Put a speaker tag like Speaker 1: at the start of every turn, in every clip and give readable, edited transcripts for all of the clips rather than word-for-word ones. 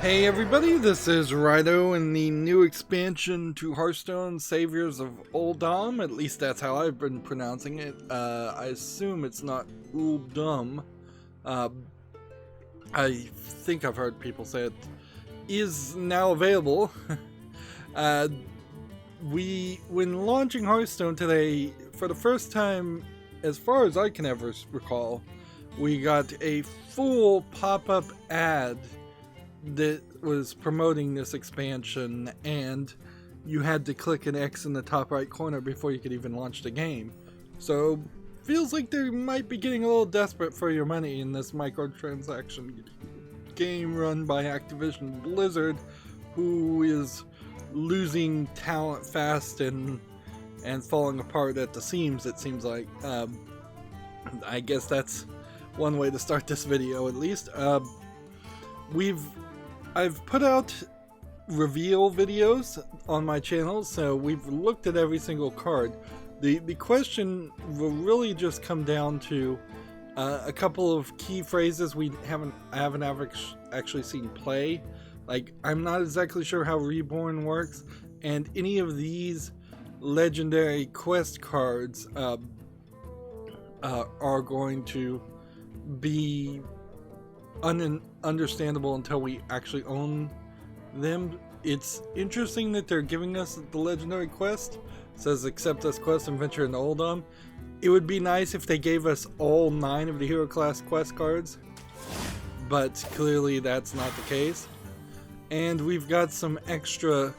Speaker 1: Hey everybody, this is Rydo in the new expansion to Hearthstone, Saviors of Uldum. At least that's how I've been pronouncing it. I assume it's not Uldum. I think I've heard people say it is now available. When launching Hearthstone today, for the first time, as far as I can ever recall, we got a full pop-up ad that was promoting this expansion, and you had to click an X in the top right corner before you could even launch the game. So feels like they might be getting a little desperate for your money in this microtransaction game run by Activision Blizzard, who is losing talent fast and falling apart at the seams, it seems like. I guess that's one way to start this video, at least. I've put out reveal videos on my channel, so we've looked at every single card. The question will really just come down to a couple of key phrases I haven't actually seen play. Like, I'm not exactly sure how Reborn works, and any of these legendary quest cards are going to be understandable until we actually own them. It's interesting that they're giving us the legendary quest. It says accept this quest and venture into Uldum. It would be nice if they gave us all 9 of the hero class quest cards, but clearly that's not the case. And we've got some extra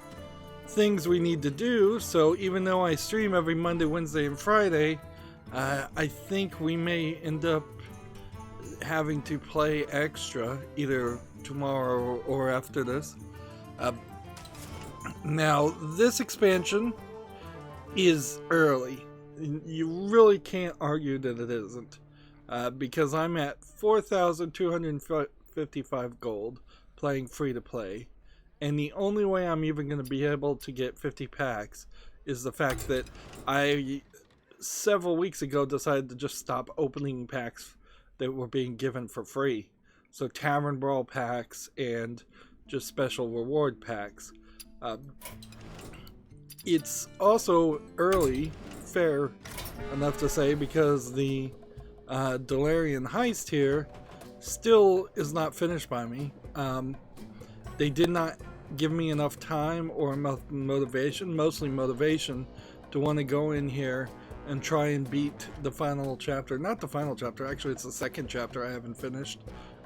Speaker 1: things we need to do, so even though I stream every Monday, Wednesday, and Friday, I think we may end up having to play extra either tomorrow or after this. Now, this expansion is early. You really can't argue that it isn't, because I'm at 4,255 gold playing free to play, and the only way I'm even going to be able to get 50 packs is the fact that I several weeks ago decided to just stop opening packs that were being given for free. So Tavern Brawl packs and just special reward packs. It's also early, fair enough to say, because the Delarian heist here still is not finished by me. They did not give me enough time or enough motivation, mostly motivation, to want to go in here and try and beat the final chapter. Not the final chapter, actually it's the second chapter I haven't finished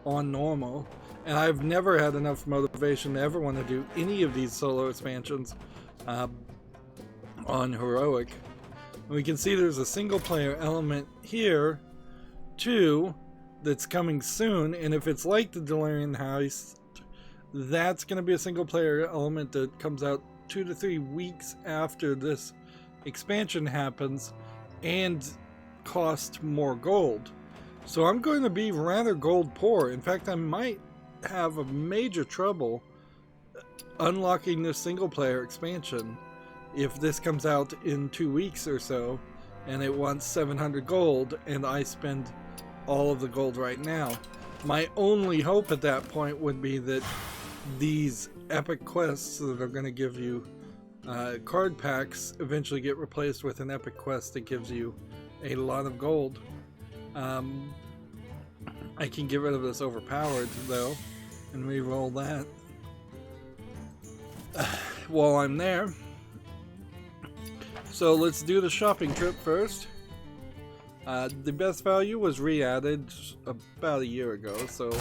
Speaker 1: on normal. And I've never had enough motivation to ever want to do any of these solo expansions on heroic. And we can see there's a single player element here too that's coming soon, and if it's like the Delarian heist, that's going to be a single player element that comes out 2 to 3 weeks after this expansion happens and cost more gold. So I'm going to be rather gold poor. In fact, I might have a major trouble unlocking this single player expansion if this comes out in 2 weeks or so and it wants 700 gold and I spend all of the gold right now. My only hope at that point would be that these epic quests that are going to give you card packs eventually get replaced with an epic quest that gives you a lot of gold. I can get rid of this overpowered though and re-roll that while I'm there. So let's do the shopping trip first. The best value was re-added about a year ago, so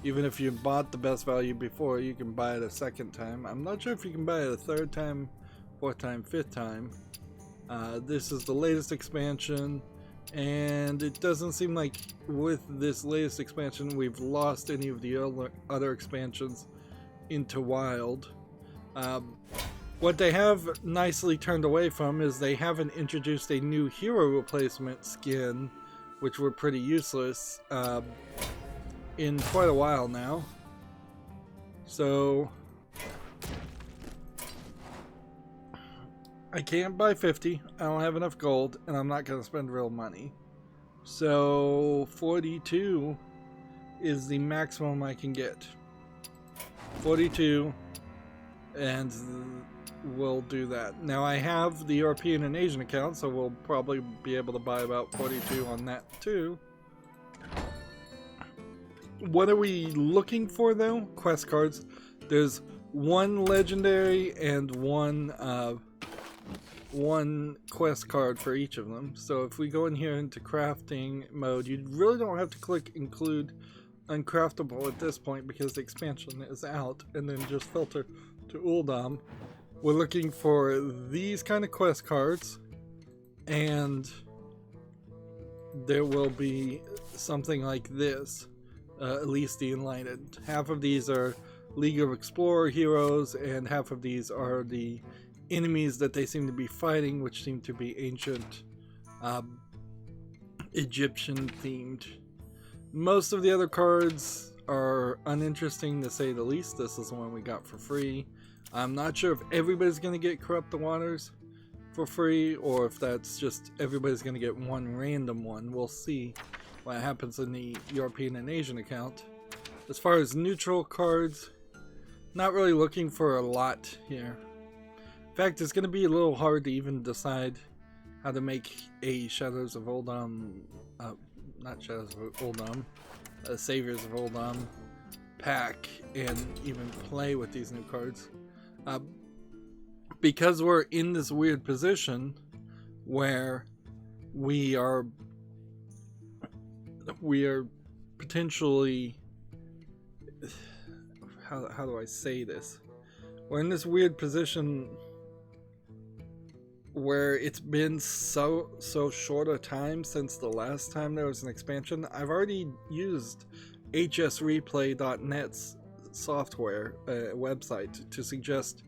Speaker 1: even if you bought the best value before, you can buy it a second time. I'm not sure if you can buy it a third time, fourth time, fifth time. This is the latest expansion, and it doesn't seem like with this latest expansion we've lost any of the other expansions into Wild. What they have nicely turned away from is they haven't introduced a new hero replacement skin, which were pretty useless, in quite a while now. So I can't buy 50, I don't have enough gold, and I'm not going to spend real money. So 42 is the maximum I can get. 42, and we'll do that. Now I have the European and Asian account, so we'll probably be able to buy about 42 on that too. What are we looking for though? Quest cards. There's one legendary and one quest card for each of them. So if we go in here into crafting mode, you really don't have to click include uncraftable at this point because the expansion is out, and then just filter to Uldum. We're looking for these kind of quest cards, and there will be something like this, at least the Enlightened. Half of these are League of Explorer heroes, and half of these are the enemies that they seem to be fighting, which seem to be ancient Egyptian themed. Most of the other cards are uninteresting to say the least. This is the one we got for free. I'm not sure if everybody's going to get Corrupt the Waters for free, or if that's just everybody's going to get one random one. We'll see what happens in the European and Asian account. As far as neutral cards, not really looking for a lot here. In fact, it's going to be a little hard to even decide how to make a Shadows of Uldum, not Shadows of Uldum, Saviors of Uldum pack and even play with these new cards. Because we're in this weird position where we are potentially, how do I say this? We're in this weird position where it's been so short a time since the last time there was an expansion. I've already used hsreplay.net's software website to suggest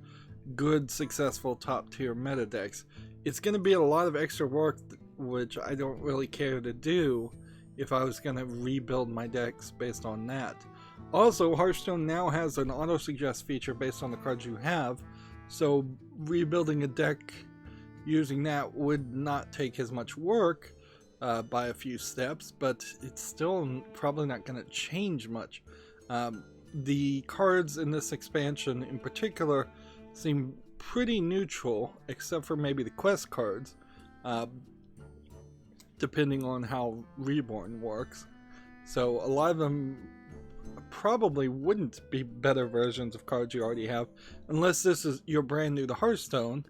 Speaker 1: good, successful top tier meta decks. It's going to be a lot of extra work, which I don't really care to do if I was going to rebuild my decks based on that. Also, Hearthstone now has an auto suggest feature based on the cards you have, so rebuilding a deck using that would not take as much work by a few steps, but it's still probably not going to change much. The cards in this expansion in particular seem pretty neutral, except for maybe the quest cards, depending on how Reborn works. So a lot of them probably wouldn't be better versions of cards you already have, unless you're brand new to Hearthstone.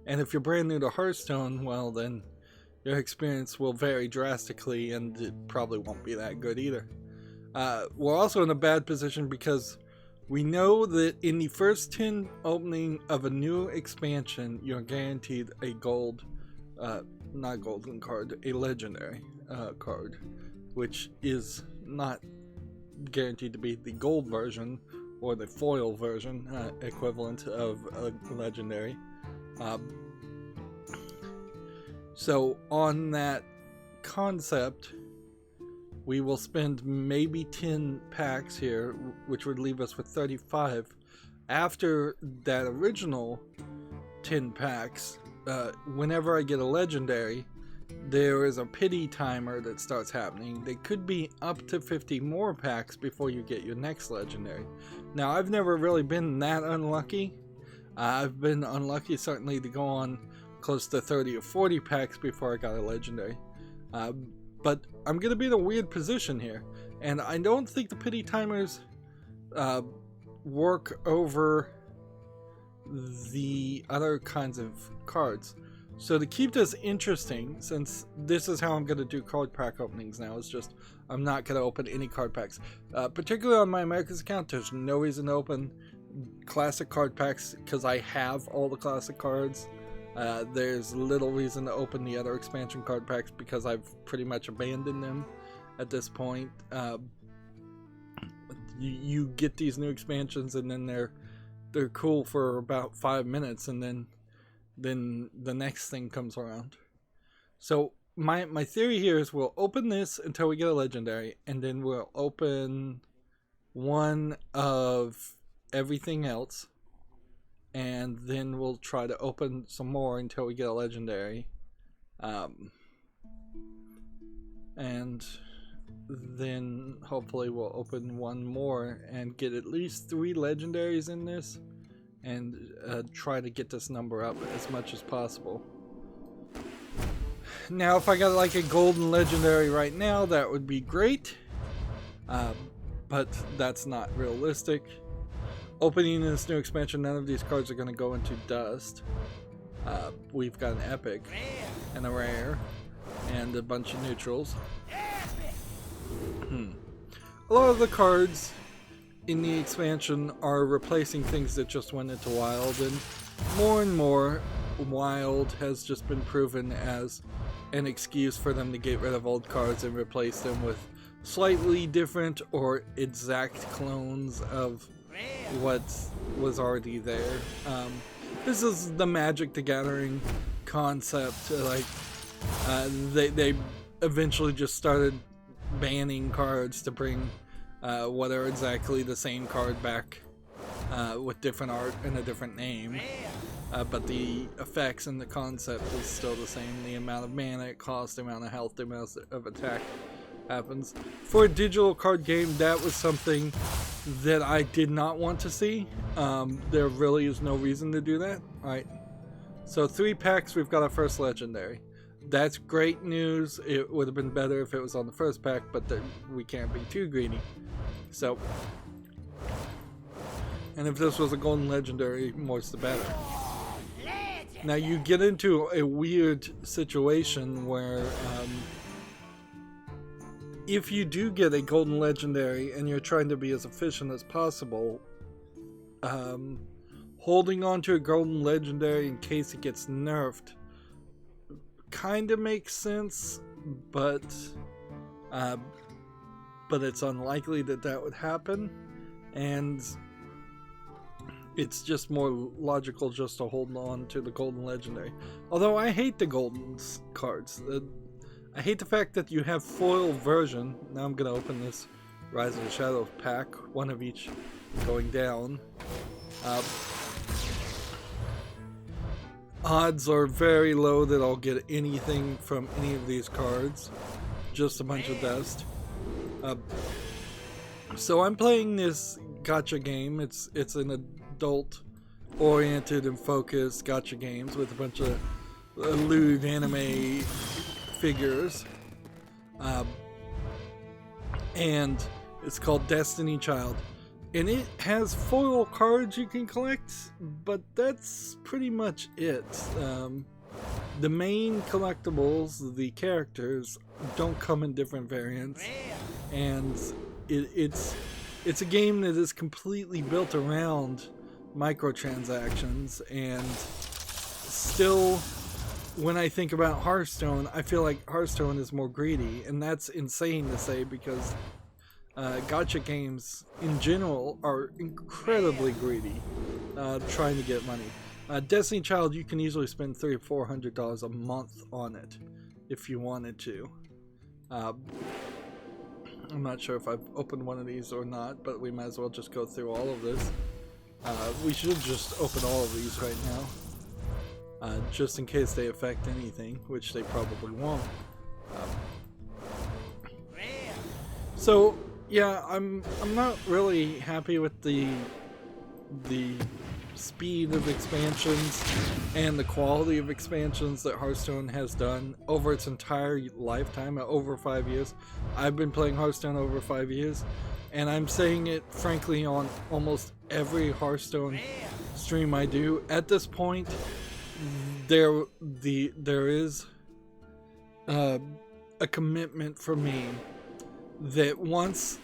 Speaker 1: And if you're brand new to Hearthstone, well then your experience will vary drastically, and it probably won't be that good either. We're also in a bad position because we know that in the first 10 opening of a new expansion, you're guaranteed a gold, not golden card, a legendary card, which is not guaranteed to be the gold version or the foil version equivalent of a legendary. So on that concept, we will spend maybe 10 packs here, which would leave us with 35. After that original 10 packs, whenever I get a legendary, there is a pity timer that starts happening. They could be up to 50 more packs before you get your next legendary. Now, I've never really been that unlucky. I've been unlucky certainly to go on close to 30 or 40 packs before I got a legendary. But I'm going to be in a weird position here, and I don't think the pity timers work over the other kinds of cards. So to keep this interesting, since this is how I'm going to do card pack openings now, is just I'm not going to open any card packs. Particularly on my Americas account, there's no reason to open classic card packs because I have all the classic cards. There's little reason to open the other expansion card packs because I've pretty much abandoned them at this point. You get these new expansions and then they're cool for about 5 minutes, and then the next thing comes around. So my theory here is we'll open this until we get a legendary, and then we'll open one of everything else, and then we'll try to open some more until we get a legendary. And then hopefully we'll open one more and get at least 3 legendaries in this, and try to get this number up as much as possible. Now if I got like a golden legendary right now, that would be great, but that's not realistic. Opening this new expansion, none of these cards are going to go into dust. We've got an epic and a rare and a bunch of neutrals. A lot of the cards in the expansion are replacing things that just went into wild, and more wild has just been proven as an excuse for them to get rid of old cards and replace them with slightly different or exact clones of what was already there. This is the Magic the Gathering concept. Like they eventually just started banning cards to bring what are exactly the same card back with different art and a different name, but the effects and the concept is still the same. The amount of mana it costs, the amount of health, the amount of attack happens. For a digital card game, that was something that I did not want to see. There really is no reason to do that. Alright, so 3 packs, we've got our first legendary. That's great news. It would have been better if it was on the first pack, but we can't be too greedy. So, and if this was a golden legendary, more's the better. Now you get into a weird situation where if you do get a golden legendary and you're trying to be as efficient as possible, holding on to a golden legendary in case it gets nerfed kind of makes sense, but it's unlikely that that would happen, and it's just more logical just to hold on to the golden legendary. Although I hate the golden cards. I hate the fact that you have foil version. Now I'm gonna open this Rise of the Shadow pack, one of each going down. Odds are very low that I'll get anything from any of these cards. Just a bunch of dust. So I'm playing this gacha game. It's an adult-oriented and focused gacha games with a bunch of lewd anime figures. And it's called Destiny Child. And it has foil cards you can collect, but that's pretty much it. The main collectibles, the characters, don't come in different variants, and it's a game that is completely built around microtransactions. And still, when I think about Hearthstone, I feel like Hearthstone is more greedy, and that's insane to say because gacha games in general are incredibly greedy, trying to get money. Destiny Child, you can easily spend $300 or $400 a month on it if you wanted to. I'm not sure if I've opened one of these or not, but we might as well just go through all of this. We should just open all of these right now, just in case they affect anything, which they probably won't. So yeah, I'm not really happy with the speed of expansions and the quality of expansions that Hearthstone has done over its entire lifetime, over 5 years. I've been playing Hearthstone over 5 years, and I'm saying it frankly on almost every Hearthstone stream I do. At this point, there is a commitment for me that once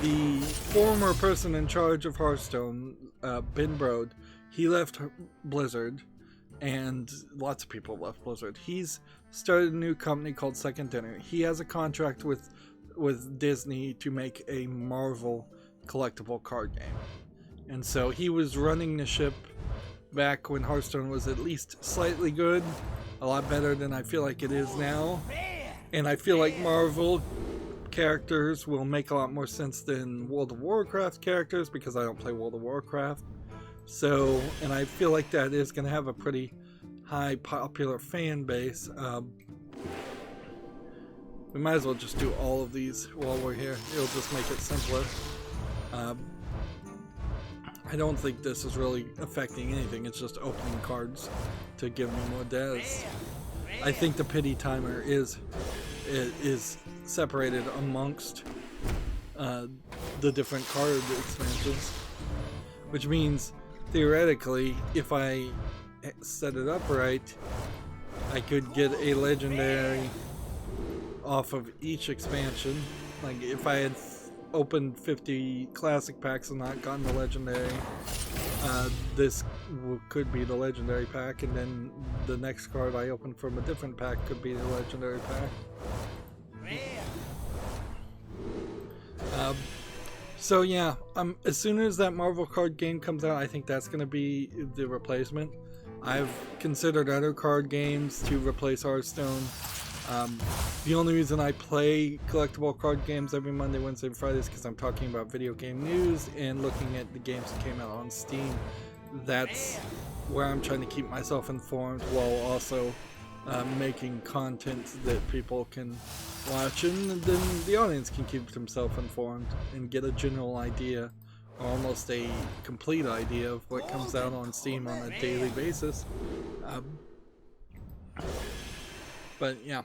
Speaker 1: the former person in charge of Hearthstone, Ben Brode, he left Blizzard, and lots of people left Blizzard. He's started a new company called Second Dinner. He has a contract with Disney to make a Marvel collectible card game. And so he was running the ship back when Hearthstone was at least slightly good, a lot better than I feel like it is now. And I feel like Marvel characters will make a lot more sense than World of Warcraft characters because I don't play World of Warcraft. So, and I feel like that is going to have a pretty high popular fan base. We might as well just do all of these while we're here. It'll just make it simpler. I don't think this is really affecting anything. It's just opening cards to give me more des. I think the pity timer is separated amongst the different card expansions, which means theoretically, if I set it up right, I could get a legendary off of each expansion. Like if I had opened 50 classic packs and not gotten the legendary, this could be the legendary pack, and then the next card I open from a different pack could be the legendary pack. So yeah, as soon as that Marvel card game comes out, I think that's going to be the replacement. I've considered other card games to replace Hearthstone. The only reason I play collectible card games every Monday, Wednesday, and Friday is because I'm talking about video game news and looking at the games that came out on Steam. That's where I'm trying to keep myself informed while also making content that people can watch, and then the audience can keep themselves informed and get a general idea, or almost a complete idea of what comes out on Steam on a daily basis. But yeah,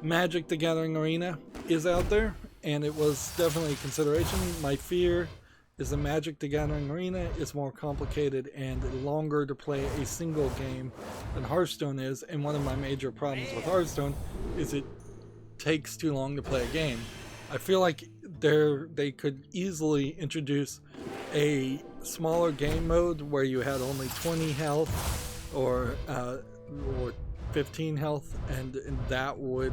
Speaker 1: Magic the Gathering Arena is out there, and it was definitely a consideration. My fear is the Magic the Gathering Arena is more complicated and longer to play a single game than Hearthstone is, and one of my major problems with Hearthstone is it takes too long to play a game. I feel like they could easily introduce a smaller game mode where you had only 20 health or 15 health, and that would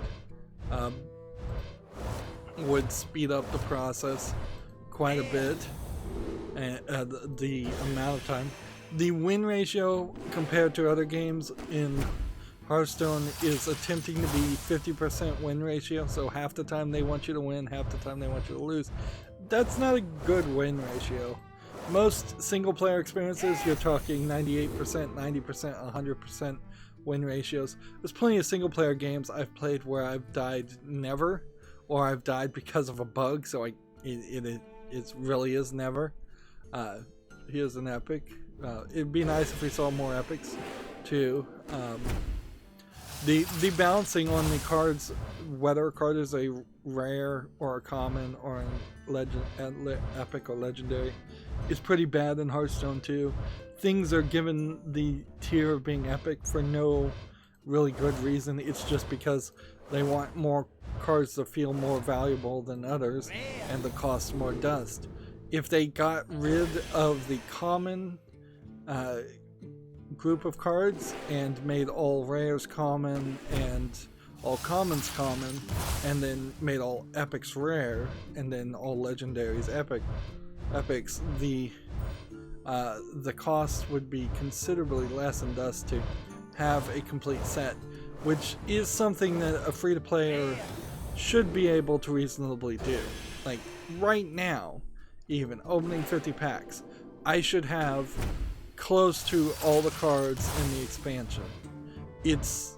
Speaker 1: speed up the process quite a bit. The amount of time, the win ratio compared to other games in Hearthstone is attempting to be 50% win ratio, so half the time they want you to win, half the time they want you to lose. That's not a good win ratio. Most single player experiences, you're talking 98%, 90%, 100% win ratios. There's plenty of single player games I've played where I've died never, or I've died because of a bug, so it really is never. Here's an epic. It'd be nice if we saw more epics too. The balancing on the cards, whether a card is a rare or a common or an epic or legendary, is pretty bad in Hearthstone too. Things are given the tier of being epic for no really good reason. It's just because they want more cards to feel more valuable than others and the cost more dust. If they got rid of the common group of cards and made all rares common and all commons common, and then made all epics rare and then all legendaries epics, the cost would be considerably less in dust to have a complete set, which is something that a free-to-player should be able to reasonably do. Like right now, even opening 50 packs, I should have close to all the cards in the expansion. It's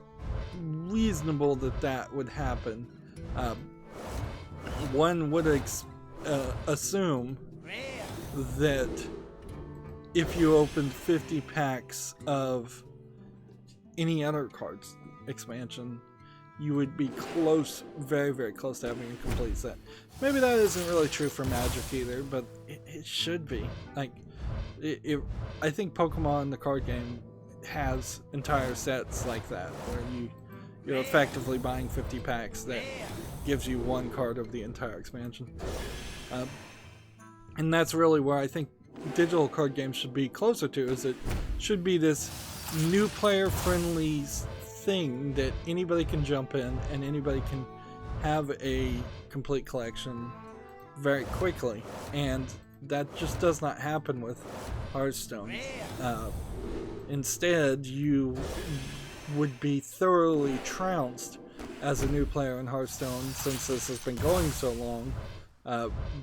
Speaker 1: reasonable that would happen. One would assume that if you opened 50 packs of any other cards expansion, you would be close, very, very close to having a complete set. Maybe that isn't really true for Magic either, but it should be. Like, I think Pokemon, the card game, has entire sets like that, where you're effectively buying 50 packs that gives you one card of the entire expansion. And that's really where I think digital card games should be closer to, is it should be this new player-friendly thing that anybody can jump in and anybody can have a complete collection very quickly, and that just does not happen with Hearthstone. Instead, you would be thoroughly trounced as a new player in Hearthstone, since this has been going so long,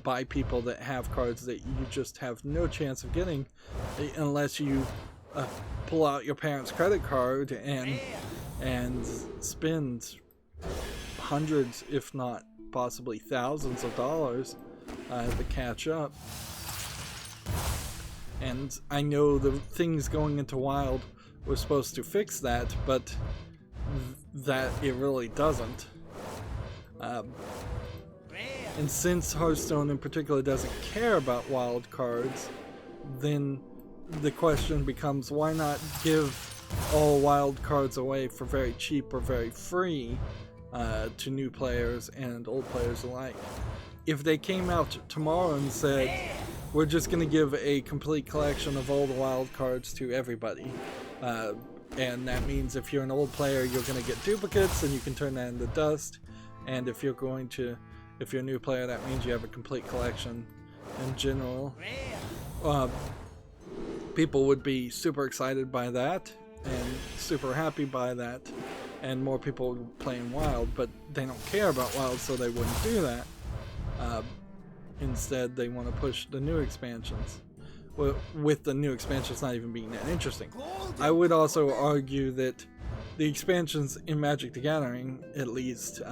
Speaker 1: by people that have cards that you just have no chance of getting unless you pull out your parents' credit card and spend hundreds, if not possibly thousands of dollars to catch up. And I know the things going into Wild were supposed to fix that, but that it really doesn't. And since Hearthstone in particular doesn't care about wild cards, then the question becomes, why not give all wild cards away for very cheap or very free to new players and old players alike? If they came out tomorrow and said, we're just going to give a complete collection of all the wild cards to everybody, and that means if you're an old player, you're going to get duplicates and you can turn that into dust, and if you're a new player, that means you have a complete collection in general. People would be super excited by that and super happy by that, and more people would play in Wild, but they don't care about Wild, so they wouldn't do that. Instead, they want to push the new expansions. Well, with the new expansions not even being that interesting. I would also argue that the expansions in Magic the Gathering, at least,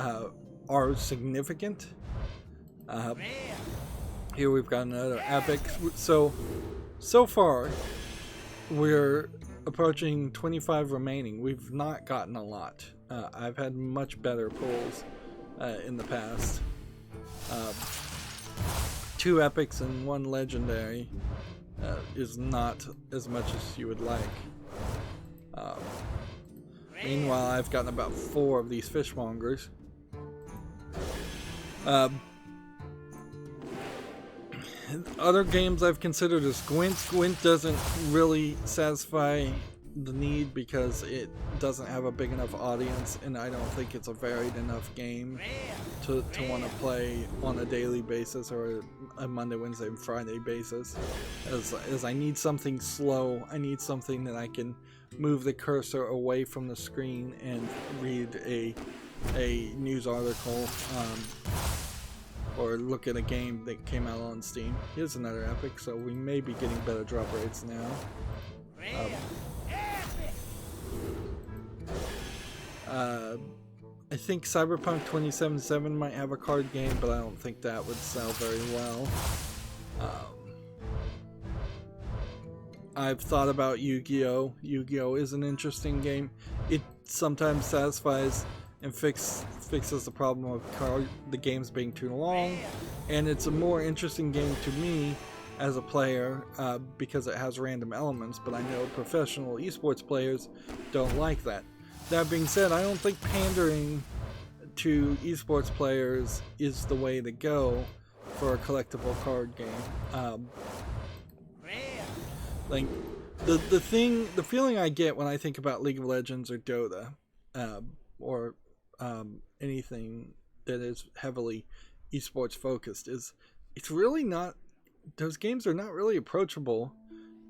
Speaker 1: are significant. Here we've got another epic. So far, we're approaching 25 remaining. We've not gotten a lot. I've had much better pulls in the past. 2 epics and 1 legendary is not as much as you would like. Meanwhile, I've gotten about 4 of these fishmongers. Other games I've considered is Gwent. Gwent doesn't really satisfy the need because it doesn't have a big enough audience, and I don't think it's a varied enough game to want to play on a daily basis or a Monday, Wednesday, and Friday basis. As I need something slow, I need something that I can move the cursor away from the screen and read a news article, or look at a game that came out on Steam. Here's another epic, so we may be getting better drop rates now. I think Cyberpunk 2077 might have a card game, but I don't think that would sell very well. I've thought about Yu-Gi-Oh! Yu-Gi-Oh! Is an interesting game. It sometimes satisfies and fixes the problem of the games being too long, and it's a more interesting game to me as a player because it has random elements, but I know professional esports players don't like that. That being said, I don't think pandering to esports players is the way to go for a collectible card game. Like the feeling I get when I think about League of Legends or Dota, or anything that is heavily esports focused, is it's really not, those games are not really approachable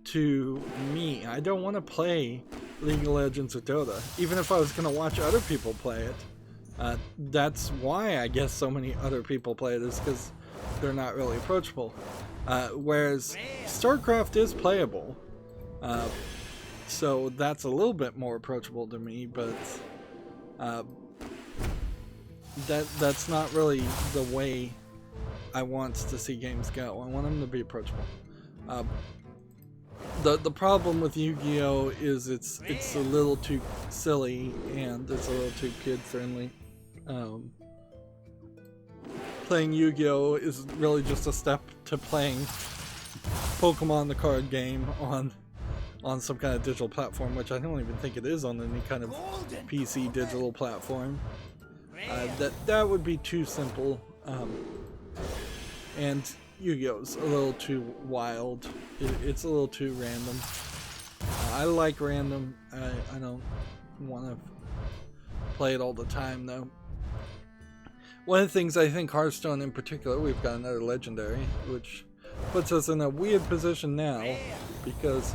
Speaker 1: to me. I don't want to play League of Legends or Dota, even if I was going to watch other people play it. That's why I guess so many other people play it, is because they're not really approachable. Whereas StarCraft is playable, so that's a little bit more approachable to me, but that's not really the way I want to see games go. I want them to be approachable. The problem with Yu-Gi-Oh! Is it's a little too silly and it's a little too kid friendly. Playing Yu-Gi-Oh! Is really just a step to playing Pokemon the card game on some kind of digital platform, which I don't even think it is on any kind of PC digital platform. That would be too simple, and Yu-Gi-Oh's a little too wild. It's a little too random. I like random. I don't want to play it all the time, though. One of the things I think Hearthstone in particular, we've got another legendary, which puts us in a weird position now, because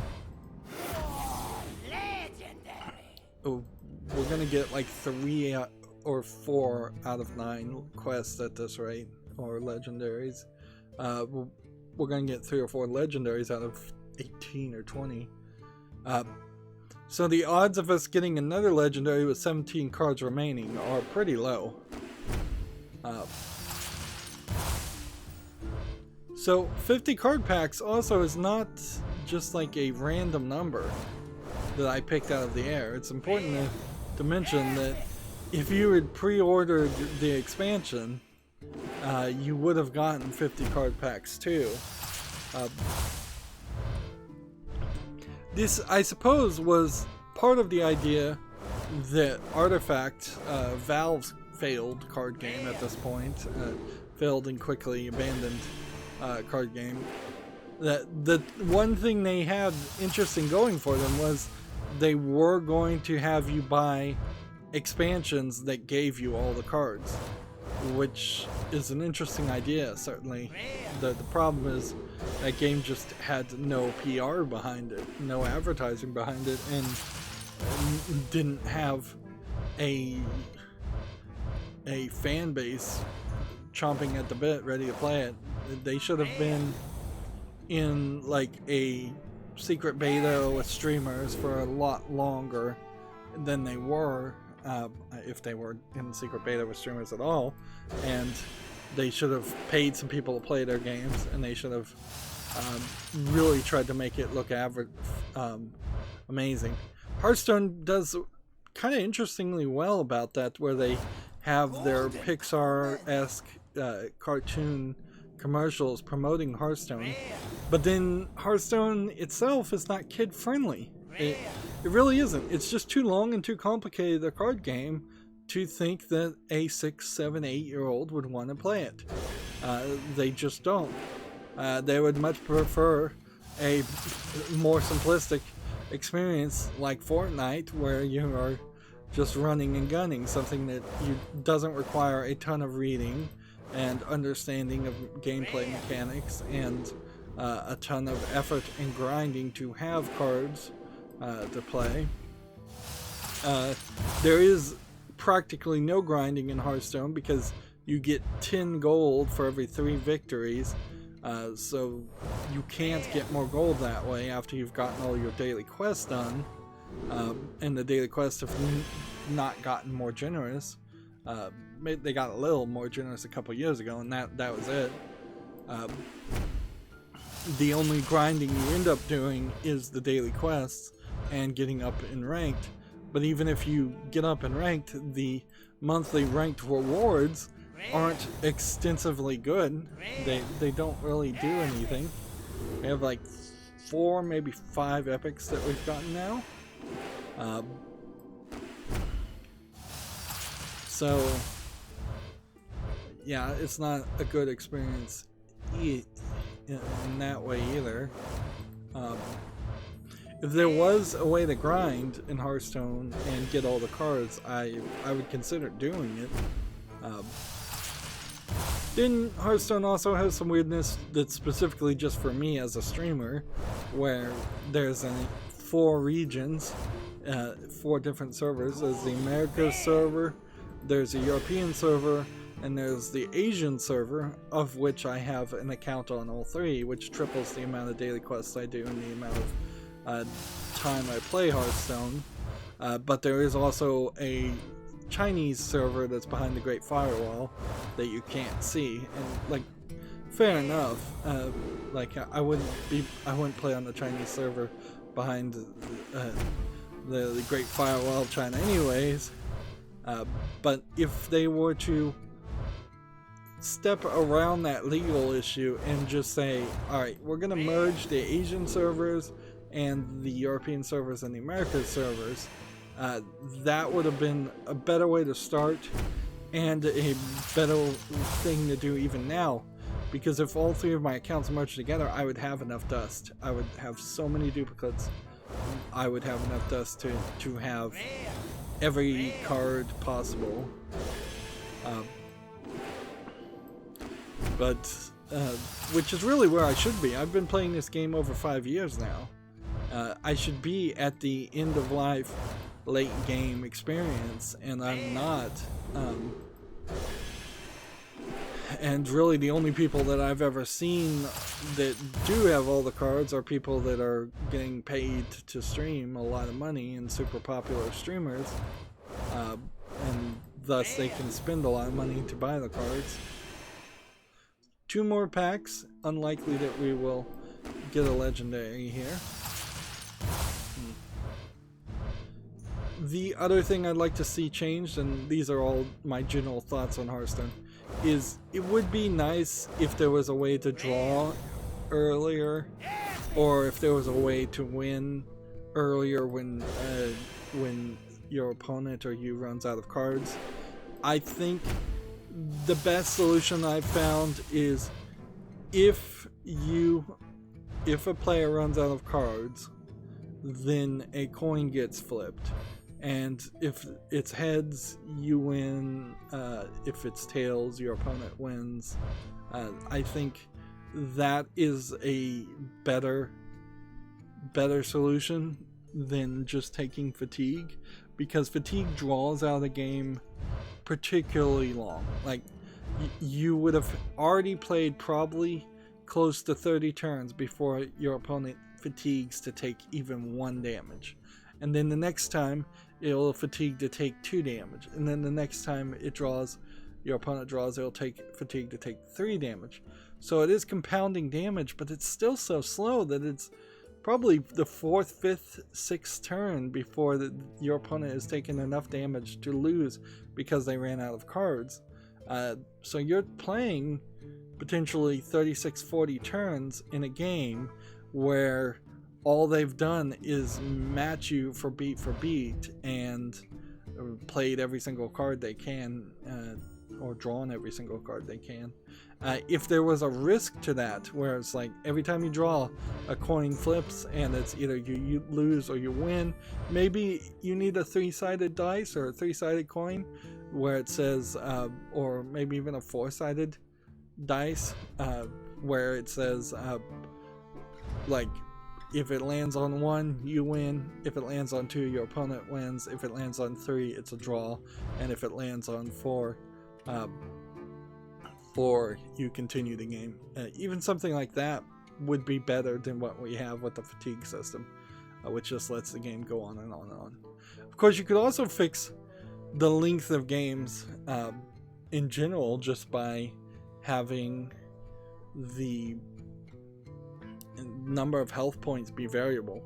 Speaker 1: we're gonna get like 3 or 4 out of 9 quests at this rate, or legendaries. We're gonna get 3 or 4 legendaries out of 18 or 20. So the odds of us getting another legendary with 17 cards remaining are pretty low. So 50 card packs also is not just like a random number that I picked out of the air. It's important to mention that if you had pre-ordered the expansion, you would have gotten 50 card packs too. This, I suppose, was part of the idea that Artifact, Valve's failed card game at this point, failed and quickly abandoned card game. That the one thing they had interesting going for them was they were going to have you buy expansions that gave you all the cards, which is an interesting idea, certainly. The problem is that game just had no PR behind it, no advertising behind it, and didn't have a fan base chomping at the bit ready to play it. They should have been in like a secret beta with streamers for a lot longer than they were, if they were in secret beta with streamers at all, and they should have paid some people to play their games, and they should have really tried to make it look amazing. Hearthstone does kind of interestingly well about that, where they have their Pixar-esque cartoon commercials promoting Hearthstone, but then Hearthstone itself is not kid-friendly. It really isn't. It's just too long and too complicated a card game to think that a 6, 7, 8-year-old would want to play it. They just don't. They would much prefer a more simplistic experience like Fortnite, where you are just running and gunning, something that doesn't require a ton of reading and understanding of gameplay mechanics and a ton of effort and grinding to have cards to play. There is practically no grinding in Hearthstone because you get 10 gold for every 3 victories, so you can't get more gold that way after you've gotten all your daily quests done, and the daily quests have not gotten more generous. They got a little more generous a couple years ago, and that was it. The only grinding you end up doing is the daily quests and getting up in ranked. But even if you get up in ranked, the monthly ranked rewards aren't extensively good. They don't really do anything. We have like 4, maybe 5 epics that we've gotten now. So yeah, it's not a good experience in that way either. If there was a way to grind in Hearthstone and get all the cards, I would consider doing it. Then Hearthstone also has some weirdness that's specifically just for me as a streamer, where there's 4 regions, 4 different servers. There's the Americas server, there's a European server, and there's the Asian server, of which I have an account on all 3, which triples the amount of daily quests I do and the amount of time I play Hearthstone. But there is also a Chinese server that's behind the Great Firewall that you can't see, and like, fair enough. Like, I wouldn't play on the Chinese server behind the Great Firewall of China anyways. But if they were to step around that legal issue and just say, alright, we're going to merge the Asian servers and the European servers and the Americas servers, that would have been a better way to start and a better thing to do even now. Because if all 3 of my accounts merged together, I would have enough dust. I would have so many duplicates. I would have enough dust to have every card possible. Which is really where I should be. I've been playing this game over 5 years now. I should be at the end of life, late game experience, and I'm not. And really the only people that I've ever seen that do have all the cards are people that are getting paid to stream a lot of money and super popular streamers. And thus they can spend a lot of money to buy the cards. 2 more packs. Unlikely that we will get a legendary here. The other thing I'd like to see changed, and these are all my general thoughts on Hearthstone, is it would be nice if there was a way to draw earlier, or if there was a way to win earlier when your opponent or you runs out of cards. I think the best solution I've found is if a player runs out of cards, then a coin gets flipped, and if it's heads, you win. If it's tails, your opponent wins. I think that is a better solution than just taking fatigue, because fatigue draws out a game particularly long. Like, you would have already played probably close to 30 turns before your opponent fatigues to take even 1 damage, and then the next time it'll fatigue to take 2 damage, and then the next time your opponent draws, it'll take fatigue to take 3 damage. So it is compounding damage, but it's still so slow that it's probably the 4th, 5th, 6th turn before your opponent has taken enough damage to lose because they ran out of cards. So you're playing potentially 36, 40 turns in a game where all they've done is match you for beat and played every single card they can, or drawn every single card they can. If there was a risk to that, where it's like every time you draw, a coin flips and it's either you lose or you win, maybe you need a 3-sided dice or a 3-sided coin where it says, or maybe even a 4-sided dice, where it says, like, if it lands on 1, you win. If it lands on 2, your opponent wins. If it lands on 3, it's a draw. And if it lands on 4, you continue the game. Even something like that would be better than what we have with the fatigue system, which just lets the game go on and on and on. Of course, you could also fix the length of games in general just by having the number of health points be variable.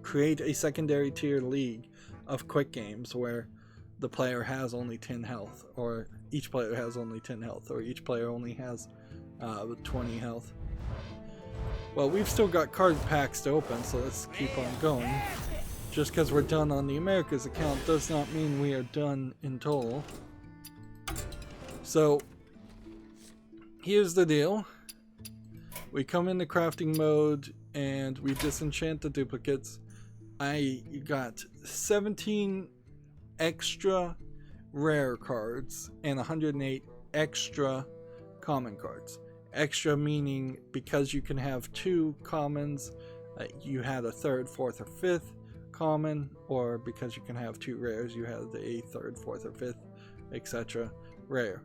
Speaker 1: Create a secondary tier league of quick games where the player has only 10 health, or each player has only 10 health, or each player only has 20 health. Well, we've still got card packs to open, so let's keep on going. Just because we're done on the Americas account does not mean we are done in total. So here's the deal. We come into crafting mode and we disenchant the duplicates. I got 17 extra rare cards and 108 extra common cards. Extra meaning because you can have 2 commons, you had a 3rd, 4th, or 5th common, or because you can have 2 rares, you had a 3rd, 4th, or 5th, etc. rare.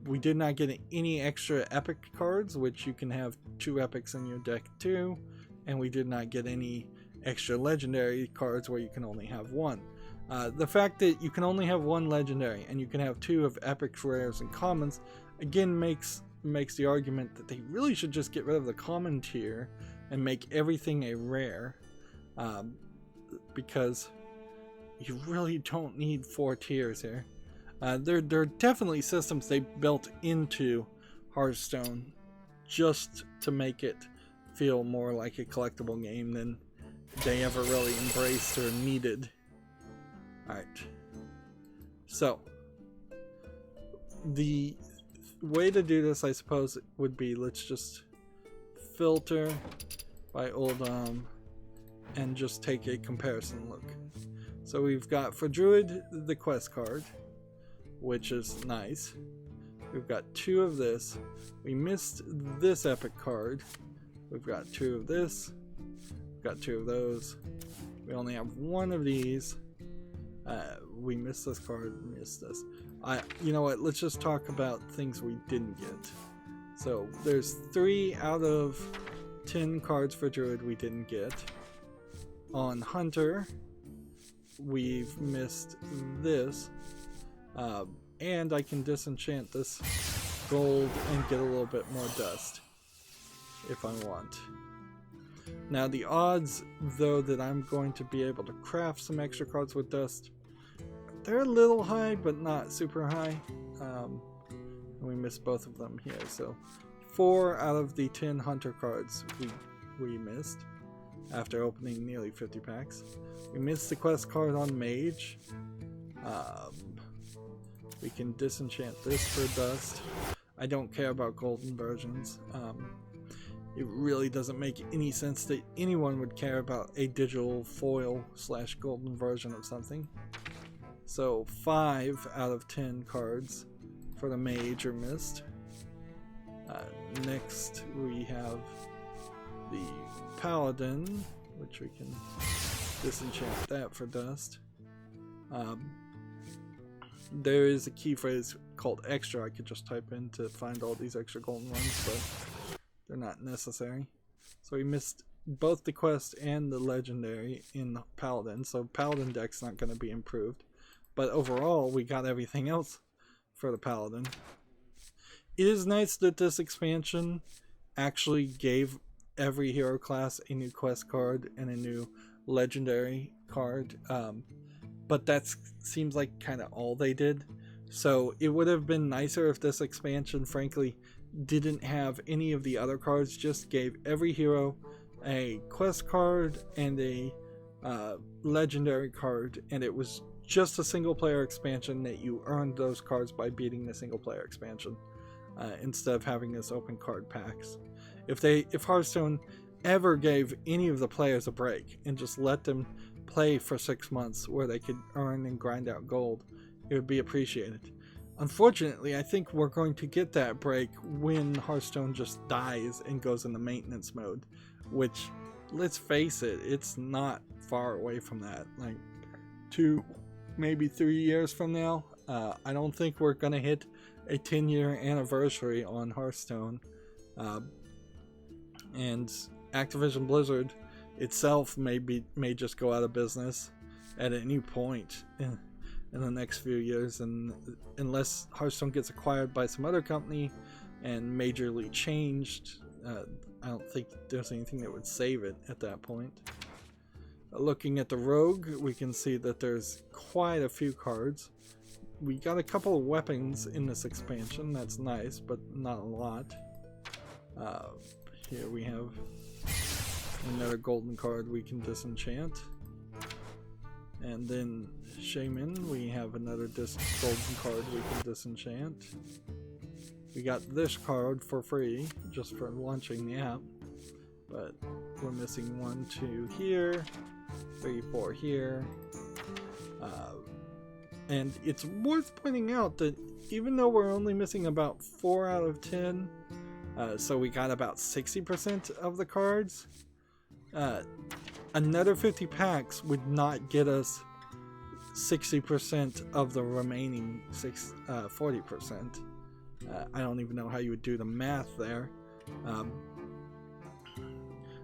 Speaker 1: We did not get any extra epic cards, which you can have 2 epics in your deck too, and we did not get any extra legendary cards where you can only have 1. The fact that you can only have 1 legendary and you can have 2 of epics, rares, and commons again makes the argument that they really should just get rid of the common tier and make everything a rare, because you really don't need 4 tiers here. There are definitely systems they built into Hearthstone just to make it feel more like a collectible game than they ever really embraced or needed. Alright. So, the way to do this, I suppose, would be, let's just filter by Uldum and just take a comparison look. So we've got for Druid the quest card, which is nice. We've got 2 of this. We missed this epic card. We've got 2 of this. We've got 2 of those. We only have 1 of these. We missed this card, missed this. You know what, let's just talk about things we didn't get. So there's 3 out of 10 cards for Druid we didn't get. On Hunter, we've missed this. And I can disenchant this gold and get a little bit more dust if I want. Now the odds, though, that I'm going to be able to craft some extra cards with dust, they're a little high, but not super high. We missed both of them here, so 4 out of the 10 hunter cards we missed after opening nearly 50 packs. We missed the quest card on Mage. We can disenchant this for dust. I don't care about golden versions. It really doesn't make any sense that anyone would care about a digital foil / golden version of something. So 5 out of 10 cards for the Mage are missed. Next we have the Paladin, which we can disenchant that for dust. There is a key phrase called extra I could just type in to find all these extra golden ones, but they're not necessary. So we missed both the quest and the legendary in Paladin, so Paladin deck's not going to be improved. But overall, we got everything else for the Paladin. It is nice that this expansion actually gave every hero class a new quest card and a new legendary card, but that seems like kind of all they did. So it would have been nicer if this expansion, frankly, didn't have any of the other cards, just gave every hero a quest card and a legendary card, and it was just a single player expansion that you earned those cards by beating the single player expansion, instead of having this open card packs. If Hearthstone ever gave any of the players a break and just let them play for 6 months where they could earn and grind out gold, it would be appreciated. Unfortunately, I think we're going to get that break when Hearthstone just dies and goes into maintenance mode, which, let's face it, it's not far away from that. Like 2, maybe 3 years from now. I don't think we're going to hit a 10-year anniversary on Hearthstone. And Activision Blizzard itself may just go out of business at any point in the next few years, and unless Hearthstone gets acquired by some other company and majorly changed, I don't think there's anything that would save it at that point. Looking at the Rogue, we can see that there's quite a few cards. We got a couple of weapons in this expansion, that's nice, but not a lot. Here we have another golden card we can disenchant. And then Shaman, we have another golden card we can disenchant. We got this card for free, just for launching the app. But we're missing 1, 2 here, 3, 4 here. And it's worth pointing out that even though we're only missing about 4 out of 10, so we got about 60% of the cards, another 50 packs would not get us 60% of the remaining 40%. I don't even know how you would do the math there.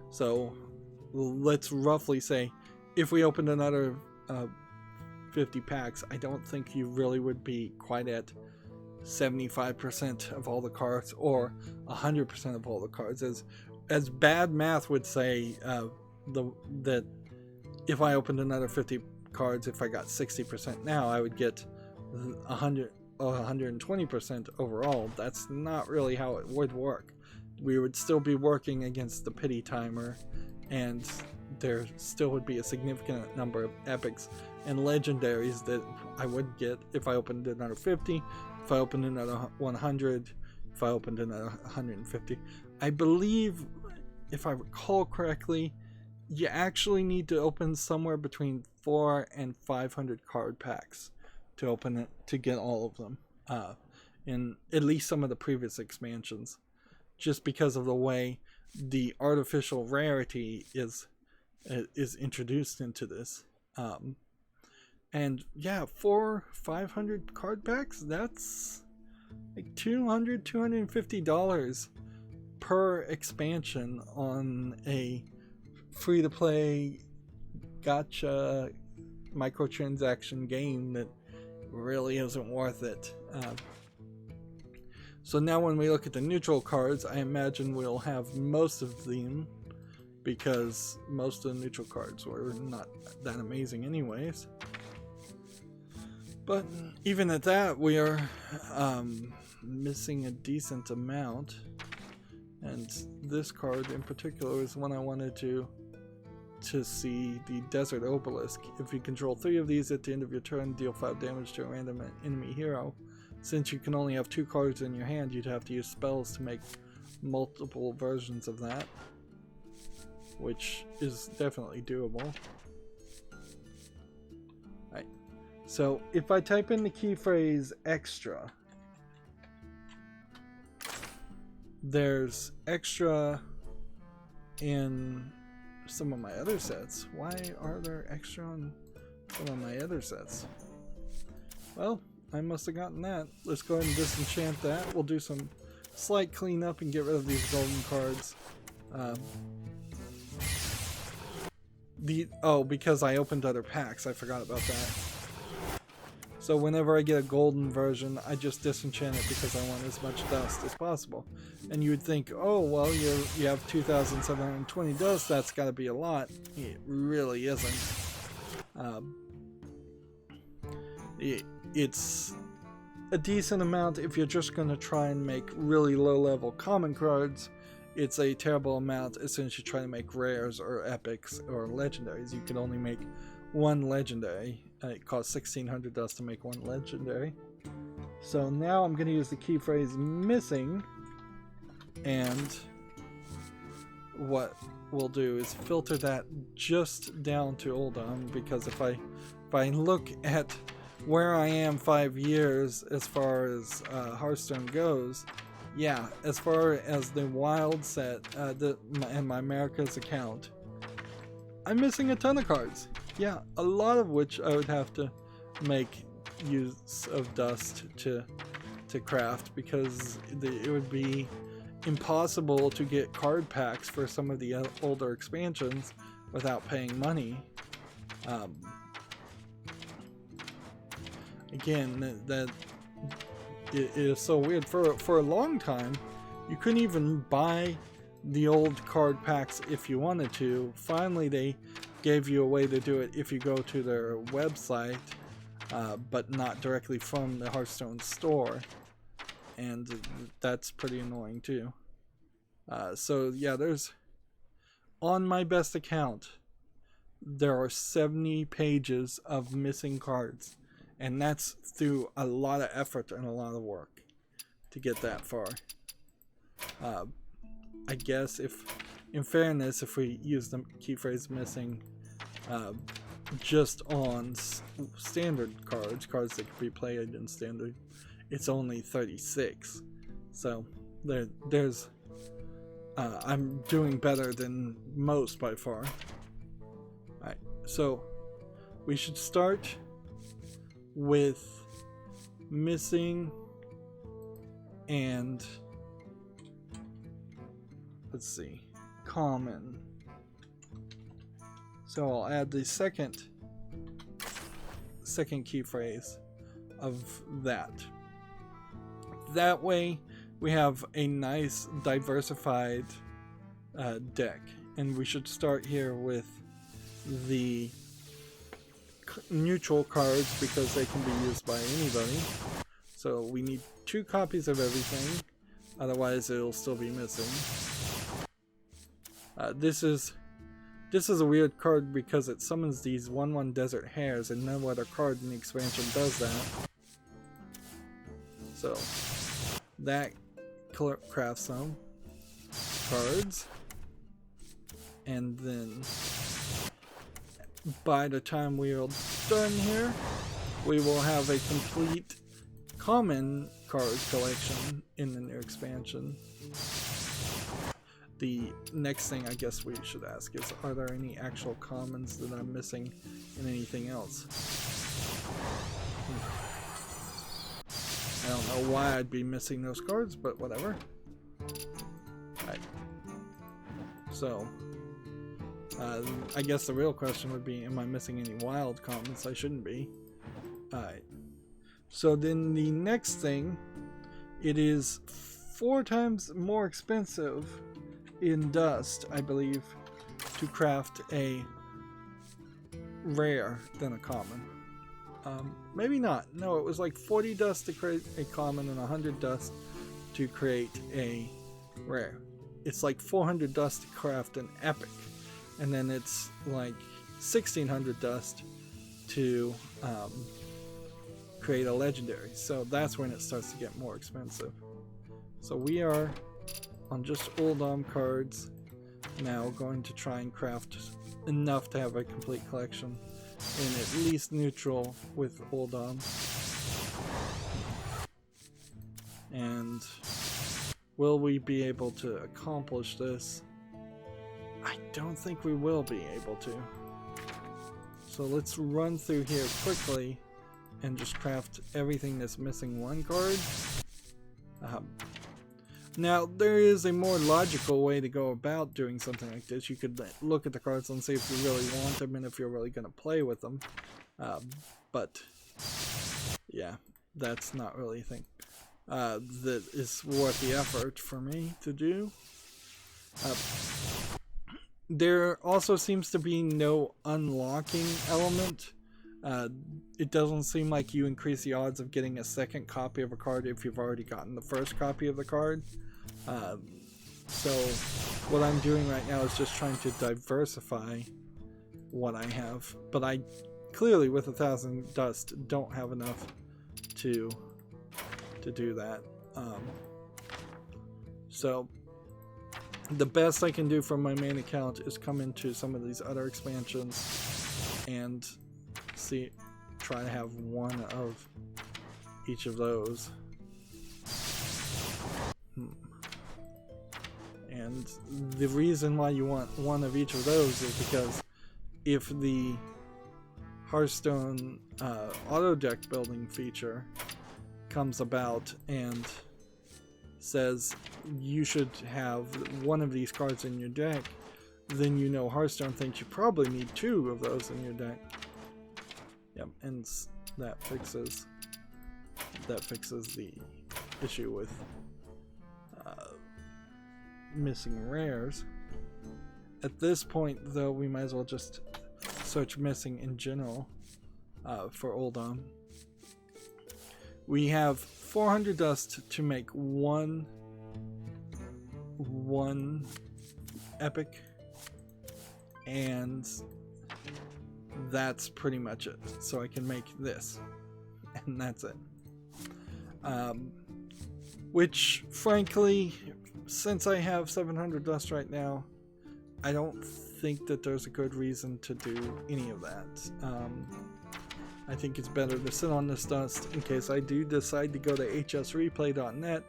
Speaker 1: So let's roughly say if we opened another 50 packs, I don't think you really would be quite at 75% of all the cards or 100% of all the cards. As bad math would say, that if I opened another 50 cards, if I got 60% now, I would get 100 or 120% overall. That's not really how it would work. We would still be working against the pity timer, and there still would be a significant number of epics and legendaries that I would get if I opened another 50, if I opened another 100, if I opened another 150. I believe, if I recall correctly, you actually need to open somewhere between 400 and 500 card packs to open it, to get all of them, in at least some of the previous expansions, just because of the way the artificial rarity is introduced into this. And yeah, 500 card packs, that's like $250 per expansion on a free-to-play gacha microtransaction game that really isn't worth it. So now when we look at the neutral cards, I imagine we'll have most of them, because most of the neutral cards were not that amazing anyways. But even at that, we are missing a decent amount. And this card in particular is one I wanted to see, the Desert Obelisk. If you control 3 of these at the end of your turn, deal 5 damage to a random enemy hero. Since you can only have 2 cards in your hand, you'd have to use spells to make multiple versions of that, which is definitely doable. Right. So if I type in the key phrase extra, there's extra in some of my other sets. Why are there extra on some of my other sets? Well, I must have gotten that. Let's go ahead and disenchant that. We'll do some slight cleanup and get rid of these golden cards. Because I opened other packs, I forgot about that. So whenever I get a golden version, I just disenchant it because I want as much dust as possible. And you would think, oh well, you have 2,720 dust, that's got to be a lot. It really isn't. It's a decent amount if you're just going to try and make really low-level common cards. It's a terrible amount as soon as you try to make rares or epics or legendaries. You can only make 1 legendary. It costs 1,600 dust to make 1 legendary. So now I'm going to use the key phrase missing, and what we'll do is filter that just down to Uldum, because if I look at where I am 5 years as far as Hearthstone goes, yeah, as far as the wild set and my America's account, I'm missing a ton of cards. Yeah, a lot of which I would have to make use of dust to craft, because it would be impossible to get card packs for some of the older expansions without paying money. Again, that it is so weird. For a long time, you couldn't even buy the old card packs if you wanted to. Finally, they gave you a way to do it if you go to their website, but not directly from the Hearthstone store, and that's pretty annoying too. So yeah, there's, on my best account, there are 70 pages of missing cards, and that's through a lot of effort and a lot of work to get that far. I guess in fairness, if we use the key phrase missing just on standard cards that can be played in standard, it's only 36. So there's I'm doing better than most by far. Alright, so we should start with missing, and let's see, common. So I'll add the second key phrase of that. That way we have a nice diversified deck, and we should start here with the neutral cards because they can be used by anybody. So we need 2 copies of everything, otherwise it'll still be missing. This is a weird card because it summons these 1/1 desert hares, and no other card in the expansion does that. So that crafts some cards, and then by the time we are done here, we will have a complete common card collection in the new expansion. The next thing I guess we should ask is, are there any actual commons that I'm missing in anything else? I don't know why I'd be missing those cards, but whatever. Right. So I guess the real question would be, am I missing any wild commons? I shouldn't be. Alright. So then the next thing, it is 4 times more expensive in dust, I believe, to craft a rare than a common. Maybe not. No, it was like 40 dust to create a common and 100 dust to create a rare. It's like 400 dust to craft an epic, and then it's like 1600 dust to create a legendary. So that's when it starts to get more expensive. So we are on just Uldum cards now, going to try and craft enough to have a complete collection in at least neutral with Uldum. And will we be able to accomplish this? I don't think we will be able to. So let's run through here quickly and just craft everything that's missing 1 card. Now, there is a more logical way to go about doing something like this. You could look at the cards and see if you really want them and if you're really going to play with them. But, yeah, that's not really a thing that is worth the effort for me to do. There also seems to be no unlocking element. It doesn't seem like you increase the odds of getting a second copy of a card if you've already gotten the first copy of the card. So what I'm doing right now is just trying to diversify what I have. But I clearly, with 1,000 dust, don't have enough to do that. So the best I can do from my main account is come into some of these other expansions and try to have 1 of each of those. And the reason why you want 1 of each of those is because if the Hearthstone auto deck building feature comes about and says you should have 1 of these cards in your deck, then you know Hearthstone thinks you probably need 2 of those in your deck. Yep, and that fixes the issue with missing rares. At this point, though, we might as well just search missing in general for Uldum. We have 400 dust to make one epic, and that's pretty much it. So I can make this, and that's it. Which, frankly, since I have 700 dust right now, I don't think that there's a good reason to do any of that. I think it's better to sit on this dust in case I do decide to go to hsreplay.net,